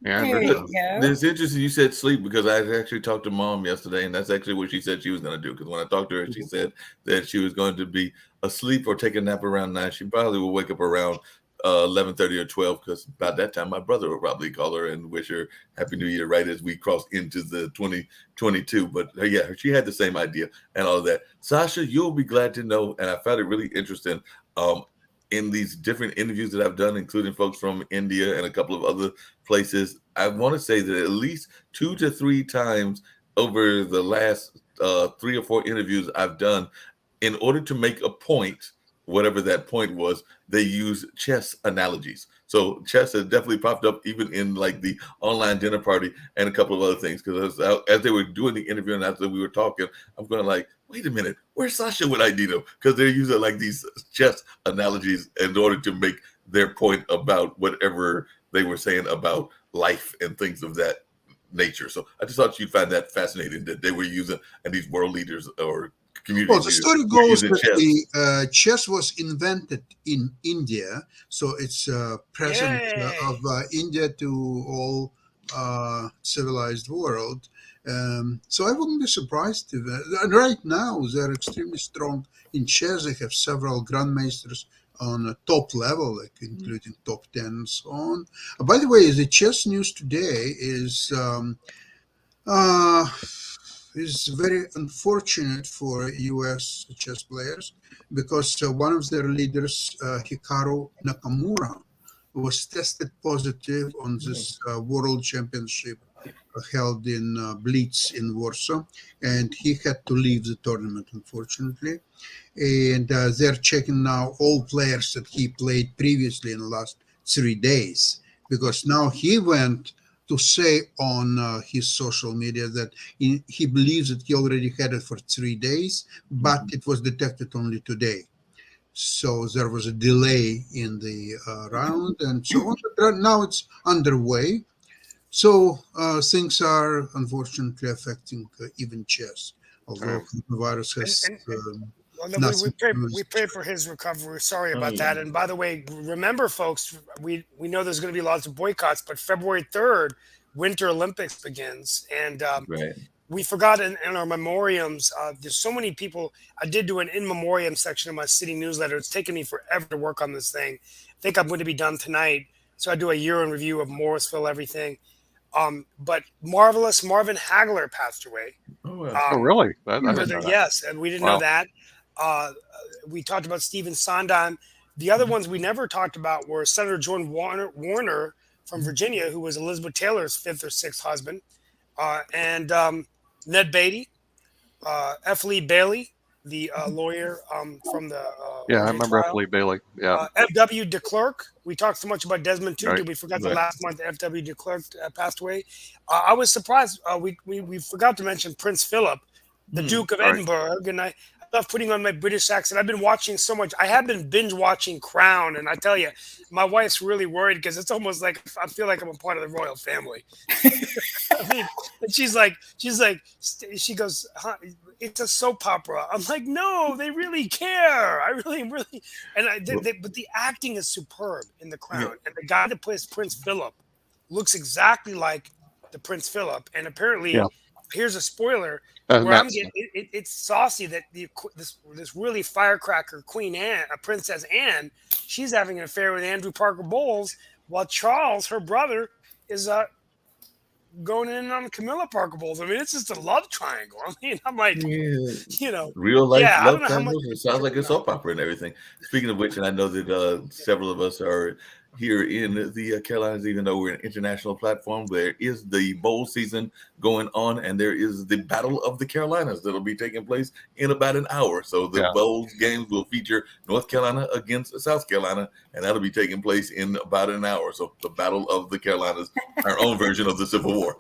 There you Anderson. go. It's interesting you said sleep, because I actually talked to Mom yesterday, and that's actually what she said she was going to do. Because when I talked to her, she said that she was going to be asleep or take a nap around 9. She probably will wake up around 11:30 or 12, because about that time my brother will probably call her and wish her Happy New Year right as we cross into the 2022. But yeah, she had the same idea and all of that. Sasha, you'll be glad to know, and I found it really interesting in these different interviews that I've done, including folks from India and a couple of other places. I want to say that at least 2 to 3 times over the last 3 or 4 interviews I've done, in order to make a point, whatever that point was, they use chess analogies. So chess has definitely popped up even in like the online dinner party and a couple of other things. Because as they were doing the interview and after we were talking, I'm going like, wait a minute, where's Sasha with Idito? Because they're using like these chess analogies in order to make their point about whatever they were saying about life and things of that nature. So I just thought you'd find that fascinating that they were using, and these world leaders or community Well, the leaders story were goes using that chess. the chess was invented in India, so it's a present of Yay! India to all civilized world. So I wouldn't be surprised if and right now they're extremely strong in chess. They have several grandmasters on a top level, like including top 10 and so on. By the way, the chess news today uh, is very unfortunate for U.S. chess players because one of their leaders, Hikaru Nakamura, was tested positive on this world championship held in Blitz in Warsaw, and he had to leave the tournament, unfortunately. And they're checking now all players that he played previously in the last 3 days, because now he went to say on his social media that he believes that he already had it for 3 days, but it was detected only today. So there was a delay in the round and so on. But now it's underway. So things are unfortunately affecting even chess, although the virus And has and well, no, we nothing to pray do we with pray chess. for his recovery. Sorry Oh about yeah, that. And by the way, remember, folks, we know there's going to be lots of boycotts, but February 3rd, Winter Olympics begins, and right. we forgot in our memoriams. There's so many people. I did do an in memoriam section of my city newsletter. It's taken me forever to work on this thing. I think I'm going to be done tonight. So I do a year in review of Morrisville, everything. But marvelous Marvin Hagler passed away. Oh well. Oh, Um, really? I didn't know that. yes, and we didn't know Wow. that. We talked about Stephen Sondheim. The other ones we never talked about were Senator Jordan Warner from Virginia, who was Elizabeth Taylor's fifth or sixth husband, and Ned Beatty, F. Lee Bailey, the lawyer from the Yeah, I OJ remember F. trial. Lee Bailey. Yeah, F.W. de Klerk. We talked so much about Desmond Tutu. right. We forgot that Right. last month F.W. de Klerk passed away. I was surprised. We forgot to mention Prince Philip, the Hmm. Duke of Right. Edinburgh. And I love putting on my British accent. I've been watching so much. I have been binge watching Crown, and I tell you, my wife's really worried because it's almost like I feel like I'm a part of the royal family. I mean, and she goes, huh, it's a soap opera. I'm like, no, they really care. I really, and Well, but the acting is superb in The yeah. Crown, and the guy that plays Prince Philip looks exactly like the Prince Philip, and Yeah, apparently, here's a spoiler. Where I'm Matt's. getting it's saucy that this really firecracker Queen Anne, Princess Anne, she's having an affair with Andrew Parker Bowles, while Charles, her brother, is going in on Camilla Parker Bowles. I mean, it's just a love triangle. I mean, I'm like, Yeah. you know, Real life yeah, I don't love know how much. triangles. It sounds like a soap opera and everything. Speaking of which, and I know that several of us are here in the Carolinas, even though we're an international platform, there is the bowl season going on, and there is the Battle of the Carolinas that'll be taking place in about an hour. So the Yeah, bowl games will feature North Carolina against South Carolina, and that'll be taking place in about an hour. So the Battle of the Carolinas, our own version of the Civil War.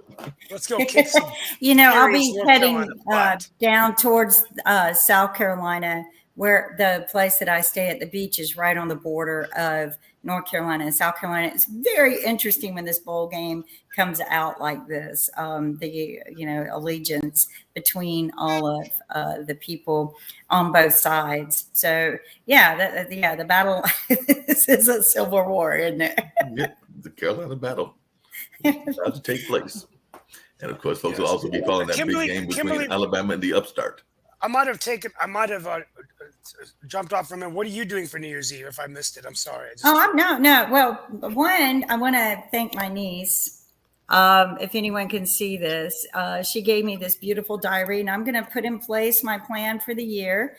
Let's go kick some I'll serious be North heading Carolina butt. down towards South Carolina, where the place that I stay at the beach is right on the border of North Carolina and South Carolina. It's very interesting when this bowl game comes out like this. The allegiance between all of the people on both sides. So yeah, the battle this is a civil war, isn't it? Yep, the Carolina Battle about to take place. And of course, folks will Yes, also be following that big game between Kimberly, Alabama and the upstart. I might have jumped off from it. What are you doing for New Year's Eve? If I missed it, I'm sorry. I just No. Well, one, I want to thank my niece. If anyone can see this, she gave me this beautiful diary, and I'm going to put in place my plan for the year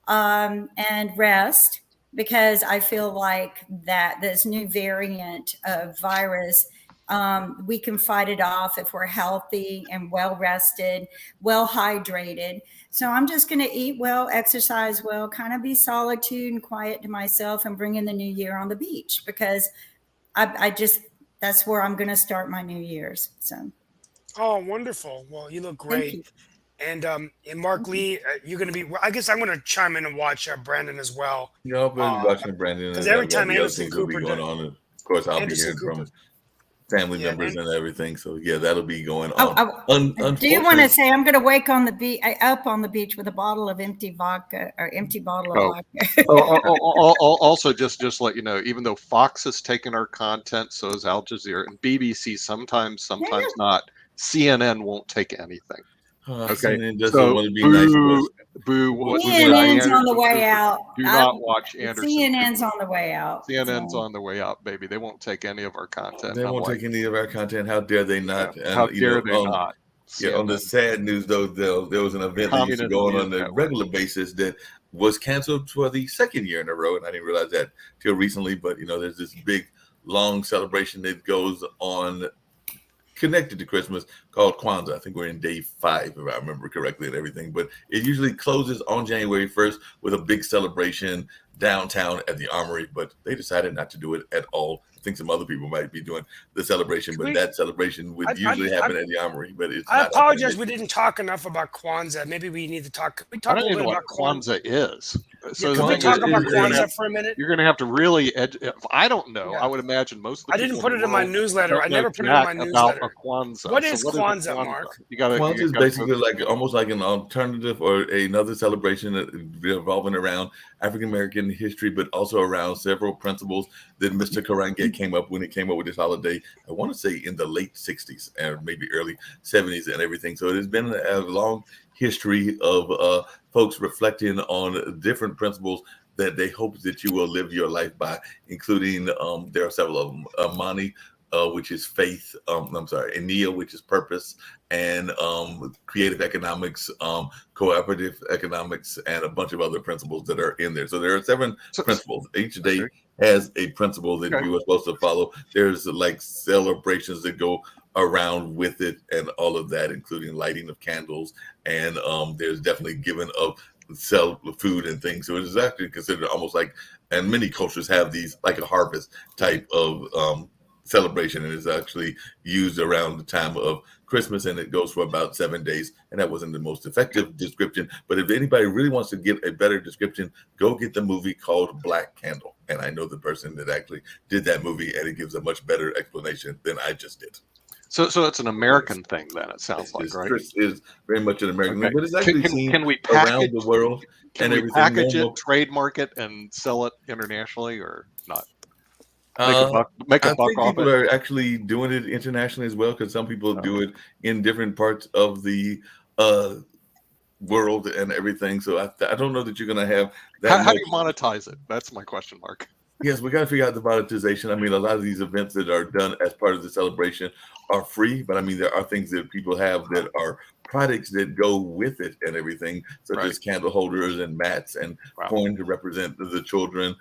and rest, because I feel like that this new variant of virus, we can fight it off if we're healthy and well rested, well hydrated. So I'm just going to eat well, exercise well, kind of be solitude and quiet to myself, and bring in the new year on the beach, because I just, that's where I'm going to start my New Year's. So Oh, wonderful. Well, you look thank great. you. And Mark Lee, you're going to be. I guess I'm going to chime in and watch Brandon as well. You know, I'll be watching Brandon Because and every all time the other Anderson things that'll be Cooper going does, on. And of course, I'll be Anderson hearing Cooper, from family Yeah, members and and everything. So yeah, that'll be going Oh, on. I do want Unfortunately, to say I'm going to wake on the beach, up on the beach with a bottle of empty vodka or empty bottle of Oh, vodka. Also, just let you know, even though Fox has taken our content, so is Al Jazeera and BBC. Sometimes not. CNN won't take anything. Okay, CNN doesn't so want to be nice to us. boo. What CNN's on the Anderson way Cooper. out. Do not watch Anderson CNN's Cooper. on the way out. CNN's So. on the way out, baby. They won't take any of our content. They won't take any of our content. How dare they not? How And dare they not? Yeah, on the sad news though, there was an event that used to go on a regular basis that was canceled for the second year in a row, and I didn't realize that till recently. But there's this big, long celebration that goes on connected to Christmas called Kwanzaa. I think we're in day 5, if I remember correctly, and everything. But it usually closes on January 1st with a big celebration downtown at the Armory. But they decided not to do it at all. I think some other people might be doing the celebration, but that celebration would usually happen at the Armory. But it's I not apologize. We didn't talk enough about Kwanzaa. Maybe we need to talk. We talk I a don't little even bit know about what Kwanzaa is. So can we talk about Kwanzaa for a minute? You're going to have to really. If I don't know. I would imagine most of the I didn't put it in my newsletter. I never put it in my about newsletter. Kwanzaa. What is Kwanzaa, Mark? Kwanzaa is basically like almost like an alternative or another celebration revolving around African American history, but also around several principles that Mr. Karange came up when he came up with this holiday. I want to say in the late 60s and maybe early 70s and everything. So it has been a long history of folks reflecting on different principles that they hope that you will live your life by, including there are several of them. Amani, which is faith. Enia, which is purpose, and creative economics, cooperative economics, and a bunch of other principles that are in there. So there are 7 principles. Each day has a principle that you are supposed to follow. There's like celebrations that go around with it and all of that, including lighting of candles. And there's definitely giving of sell food and things. So it is actually considered almost like, and many cultures have these like a harvest type of celebration, and it's actually used around the time of Christmas, and it goes for about 7 days. And that wasn't the most effective description, but if anybody really wants to get a better description, go get the movie called Black Candle, and I know the person that actually did that movie, and it gives a much better explanation than I just did. So it's an American thing then, it sounds like, right? It is very much an American thing, but it's actually seen can we around the world. Can we package it, trademark it, and sell it internationally or not? Make a buck off people are actually doing it internationally as well, because some people do it in different parts of the world and everything. So I don't know that you're going to have that. How do you monetize it? That's my question mark. Yes, we got to figure out the monetization. I mean, a lot of these events that are done as part of the celebration are free, but I mean, there are things that people have that are products that go with it and everything, such as candle holders and mats and corn to represent the children.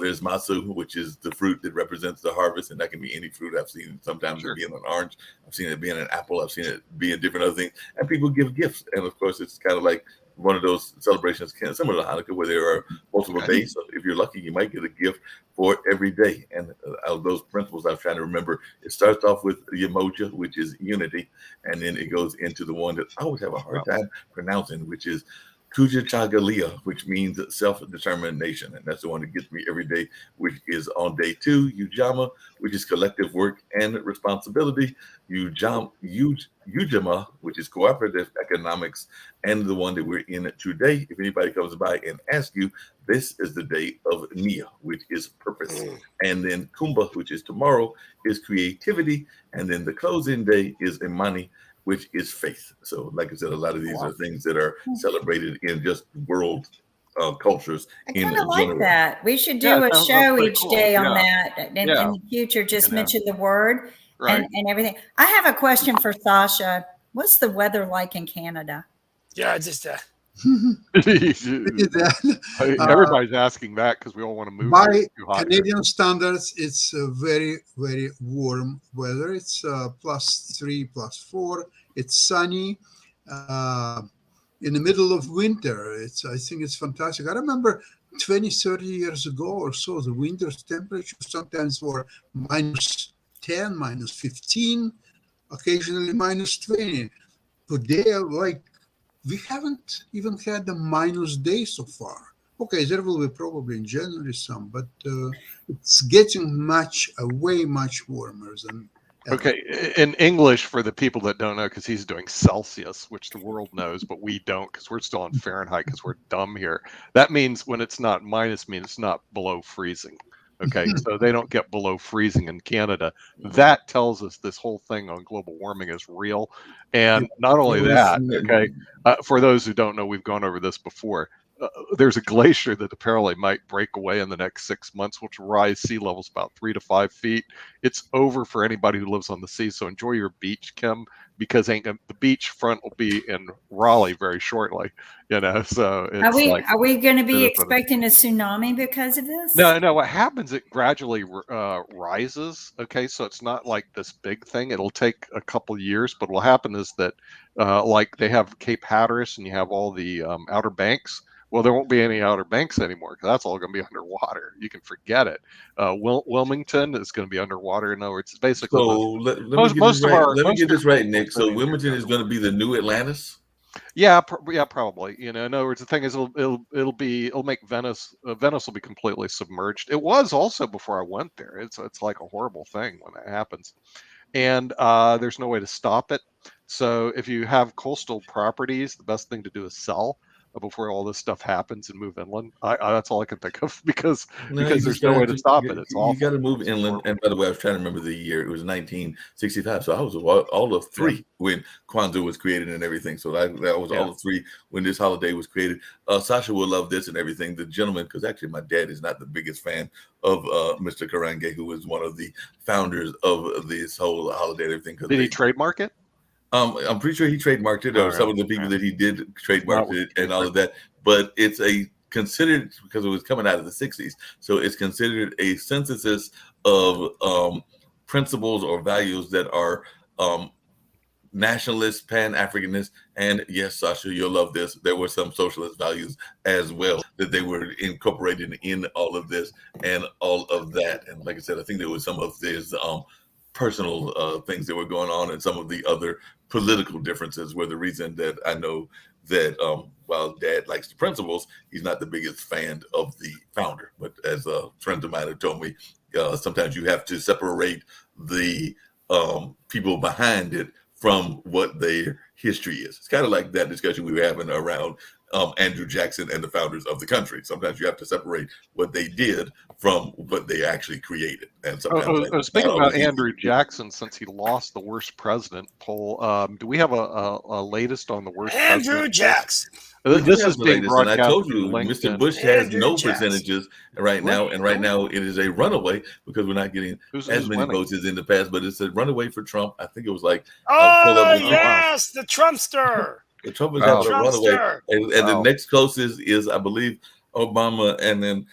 There's masu, which is the fruit that represents the harvest, and that can be any fruit. I've seen it sometimes it being an orange. I've seen it being an apple. I've seen it being different other things. And people give gifts. And of course, it's kind of like one of those celebrations, similar to Hanukkah, where there are multiple days. So if you're lucky, you might get a gift for every day. And out of those principles, I was trying to remember, it starts off with Yemoja, which is unity. And then it goes into the one that I always have a hard time pronouncing, which is Kujachagalia, which means self-determination. And that's the one that gets me every day, which is on day 2. Ujama, which is collective work and responsibility. Ujama, which is cooperative economics, and the one that we're in today. If anybody comes by and asks you, this is the day of Nia, which is purpose. And then Kumba, which is tomorrow, is creativity. And then the closing day is Imani, which is faith. So like I said, a lot of these are things that are celebrated in just world cultures. I kind of like that. We should do a show each day on that. And in the future, just mention the word and everything. I have a question for Sasha. What's the weather like in Canada? Yeah, just everybody's asking that because we all want to move. By Canadian standards, it's very, very warm weather. It's +3, +4. It's sunny. In the middle of winter, I think it's fantastic. I remember 20, 30 years ago or so, the winter's temperature sometimes were -10, -15, occasionally -20. Today, we haven't even had a minus day so far. Okay, there will be probably in January some, but it's getting way much warmer than Okay, in English for the people that don't know, because he's doing Celsius, which the world knows, but we don't, because we're still on Fahrenheit, because we're dumb here. That means when it's not minus, means it's not below freezing. Okay, so they don't get below freezing in Canada. That tells us this whole thing on global warming is real. And not only that, okay, for those who don't know, we've gone over this before. There's a glacier that apparently might break away in the next 6 months, which will rise sea levels about 3 to 5 feet. It's over for anybody who lives on the sea. So enjoy your beach, Kim, because the beach front will be in Raleigh very shortly. So it's are we going to be expecting a tsunami because of this? No. What happens? It gradually rises. Okay, so it's not like this big thing. It'll take a couple years, but what will happen is that, like they have Cape Hatteras and you have all the Outer Banks. Well, there won't be any Outer Banks anymore because that's all going to be underwater. You can forget it. Wilmington is going to be underwater. In other words, it's basically let me get this right, Nick. So Wilmington is going to be the new Atlantis. Yeah, probably. In other words, the thing is, it'll make Venice. Venice will be completely submerged. It was also before I went there. It's like a horrible thing when that happens, and there's no way to stop it. So if you have coastal properties, the best thing to do is sell before all this stuff happens and move inland. That's all I can think of because there's no way to stop it. It's awful. You got to move inland. And by the way, I was trying to remember the year. It was 1965. So I was all of three when Kwanzaa was created and everything. So that was all of three when this holiday was created. Sasha will love this and everything. The gentleman, because actually my dad is not the biggest fan of Mr. Karange, who was one of the founders of this whole holiday and everything. Did he trademark it? I'm pretty sure he trademarked it, or some of the people that he did trademark it and all of that. But it's considered, because it was coming out of the 60s, so it's considered a synthesis of principles or values that are nationalist, Pan-Africanist, and yes, Sasha, you'll love this. There were some socialist values as well that they were incorporated in all of this and all of that. And like I said, I think there was some of this personal things that were going on, and some of the other political differences were the reason that I know that while Dad likes the principles, he's not the biggest fan of the founder. But as a friend of mine have told me, sometimes you have to separate the people behind it from what their history is. It's kind of like that discussion we were having around Andrew Jackson and the founders of the country. Sometimes you have to separate what they did from what they actually created. And sometimes speaking about Andrew Jackson, since he lost the worst president poll, do we have a latest on the worst Andrew Jackson? This is being broadcast. And I told you, Mr. Bush has no percentages right now, and right now it is a runaway because we're not getting as many votes as in the past. But it's a runaway for Trump. I think it was like yes, the Trumpster. The Trump is having a runaway, and the next closest is, I believe, Obama, and then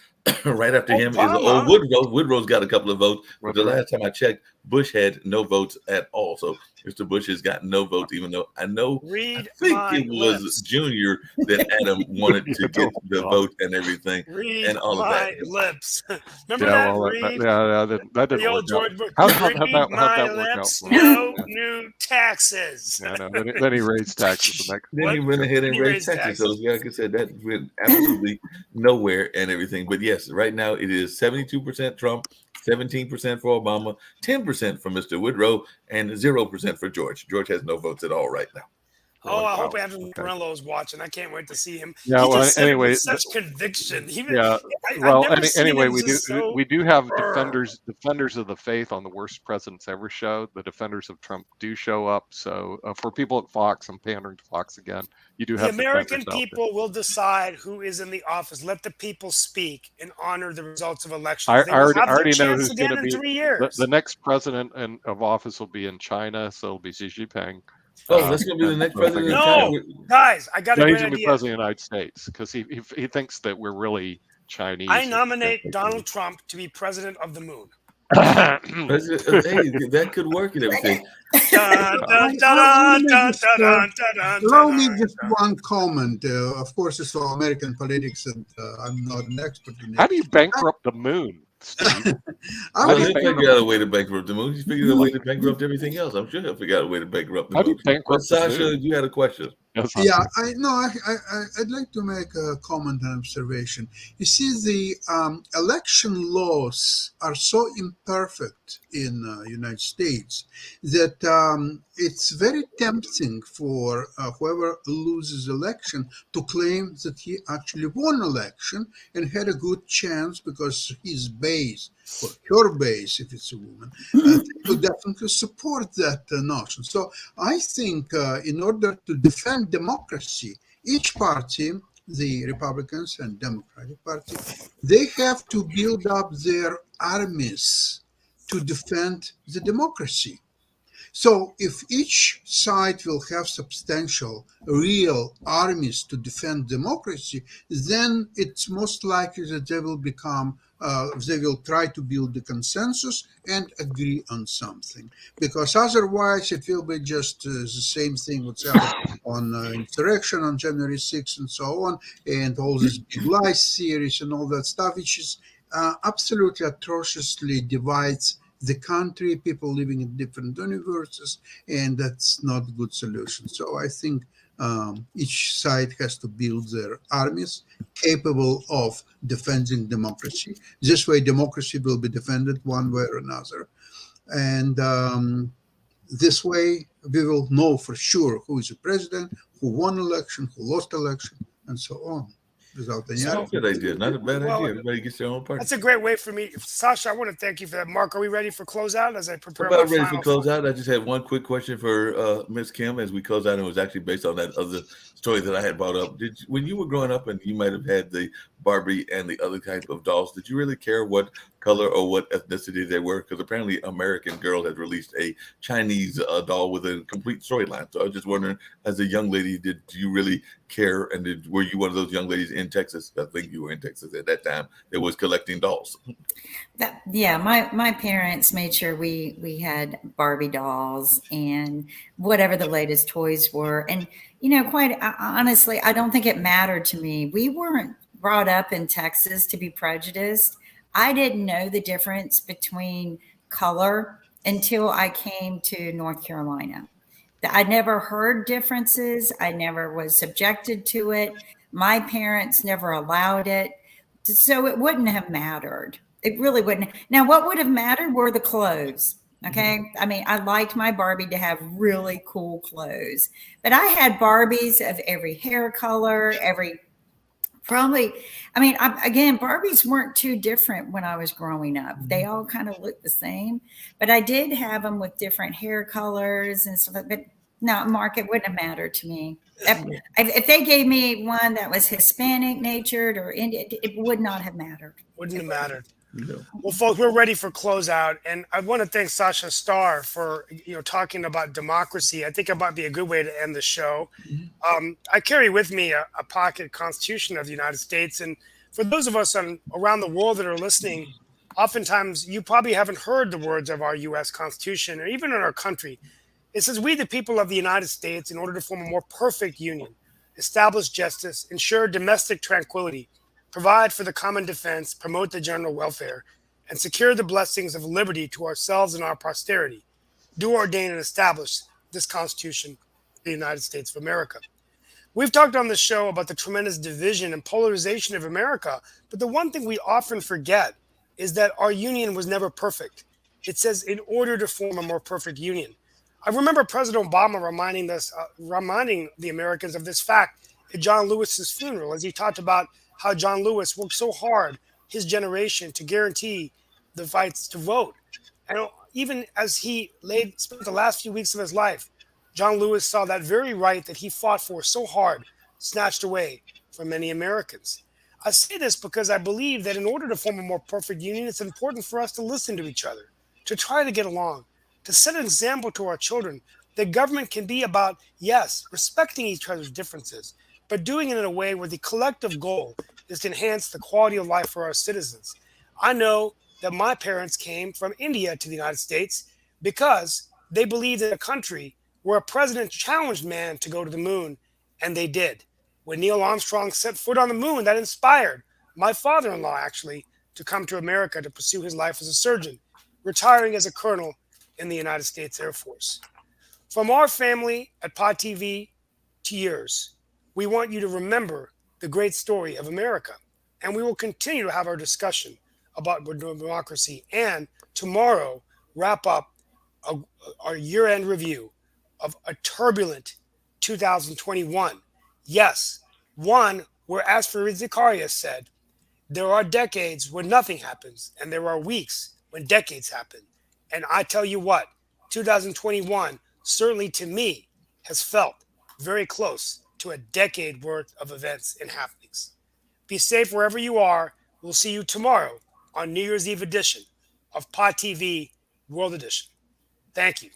right after him is Woodrow. Woodrow's got a couple of votes, but the last time I checked, Bush had no votes at all. So Mr. Bush has got no votes, even though I think it was Junior that Adam wanted to get the vote and everything, and all of that. Lips. Remember that didn't work out. How'd that work out? No new taxes. Then he raised taxes. Then he went ahead and raised taxes. So like I said, that went absolutely nowhere and everything. But yes, right now it is 72% Trump, 17% for Obama, 10% for Mr. Woodrow, and 0% for George. George has no votes at all right now. I hope Evan Morello's watching. I can't wait to see him. Yeah, anyway, such conviction. Anyway, we do have defenders of the faith on the Worst Presidents Ever show. The defenders of Trump do show up. So for people at Fox, I'm pandering to Fox again. You do have the American people will decide who is in the office. Let the people speak and honor the results of elections. I already know who's going to be 3 years. The next president of office will be in China, so it'll be Xi Jinping. That's going to be the next president. No, guys, I got a great idea. He's going to be president of the United States because he thinks that we're really Chinese. I nominate Donald Trump to be president of the moon. That could work and everything. Allow me just one comment. Of course, it's all American politics, and I'm not an expert in it. How do you bankrupt the moon, Steve? He'll figure out a way to bankrupt the moon. He's figured out a way to bankrupt everything else. I'm sure he'll figure out a way to bankrupt the moon. How do you bankrupt Sasha, you had a question. Yes, Yeah, I'd like to make a comment and observation. You see, the election laws are so imperfect in United States that it's very tempting for whoever loses election to claim that he actually won election and had a good chance because his base or her base, if it's a woman, will definitely support that notion. So I think in order to defend democracy, each party, the Republicans and Democratic Party, they have to build up their armies to defend the democracy. So, if each side will have substantial, real armies to defend democracy, then it's most likely that they will try to build a consensus and agree on something. Because otherwise, it will be just the same thing what's happened on insurrection on January 6th and so on, and all this big lies theories and all that stuff, which is absolutely atrociously divides the country, people living in different universes, and that's not a good solution. So I think each side has to build their armies capable of defending democracy. This way, democracy will be defended one way or another. And this way, we will know for sure who is the president, who won election, who lost election, and so on, without any So- Not a good idea. Not a bad Well, idea. Everybody gets their own party. That's a great way for me. Sasha, I want to thank you for that. Mark, are we ready for closeout as I prepare About my ready final for close out. I just had one quick question for Miss Kim as we close out, and it was actually based on that other story that I had brought up. When you were growing up, and you might have had the Barbie and the other type of dolls, did you really care what color or what ethnicity they were? Because apparently, American Girl has released a Chinese doll with a complete storyline. So I was just wondering, as a young lady, did you really care? And were you one of those young ladies in Texas? I think you were in Texas at that time. That was collecting dolls. Yeah, my parents made sure we had Barbie dolls and whatever the latest toys were. And quite honestly, I don't think it mattered to me. We weren't brought up in Texas to be prejudiced. I didn't know the difference between color until I came to North Carolina. I never heard differences. I never was subjected to it. My parents never allowed it. So it wouldn't have mattered. It really wouldn't. Now, what would have mattered were the clothes. Okay. I mean, I liked my Barbie to have really cool clothes, but I had Barbies of every hair color, again, Barbies weren't too different when I was growing up. They all kind of looked the same, but I did have them with different hair colors and stuff. But no, Mark, it wouldn't have mattered to me. If they gave me one that was Hispanic natured or Indian, it would not have mattered. Wouldn't have mattered. No. Well, folks, we're ready for closeout, and I want to thank Sasha Starr for talking about democracy. I think it might be a good way to end the show. I carry with me a pocket Constitution of the United States, and for those of us around the world that are listening, oftentimes you probably haven't heard the words of our U.S. Constitution, or even in our country. It says, "We, the people of the United States, in order to form a more perfect union, establish justice, ensure domestic tranquility, provide for the common defense, promote the general welfare, and secure the blessings of liberty to ourselves and our posterity, do ordain and establish this Constitution of the United States of America." We've talked on this show about the tremendous division and polarization of America, but the one thing we often forget is that our union was never perfect. It says, in order to form a more perfect union. I remember President Obama reminding the Americans of this fact at John Lewis's funeral, as he talked about how John Lewis worked so hard, his generation, to guarantee the rights to vote. And even as he spent the last few weeks of his life, John Lewis saw that very right that he fought for so hard snatched away from many Americans. I say this because I believe that in order to form a more perfect union, it's important for us to listen to each other, to try to get along, to set an example to our children that government can be about, yes, respecting each other's differences, but doing it in a way where the collective goal is to enhance the quality of life for our citizens. I know that my parents came from India to the United States because they believed in a country where a president challenged man to go to the moon, and they did. When Neil Armstrong set foot on the moon, that inspired my father-in-law, actually, to come to America to pursue his life as a surgeon, retiring as a colonel in the United States Air Force. From our family at Pod TV, to yours. We want you to remember the great story of America. And we will continue to have our discussion about democracy and tomorrow wrap up a, our year end review of a turbulent 2021. Yes, one where, as Fareed Zakaria said, there are decades when nothing happens, and there are weeks when decades happen. And I tell you what, 2021 certainly to me has felt very close to a decade worth of events and happenings. Be safe wherever you are. We'll see you tomorrow on New Year's Eve edition of Pod TV World Edition. Thank you.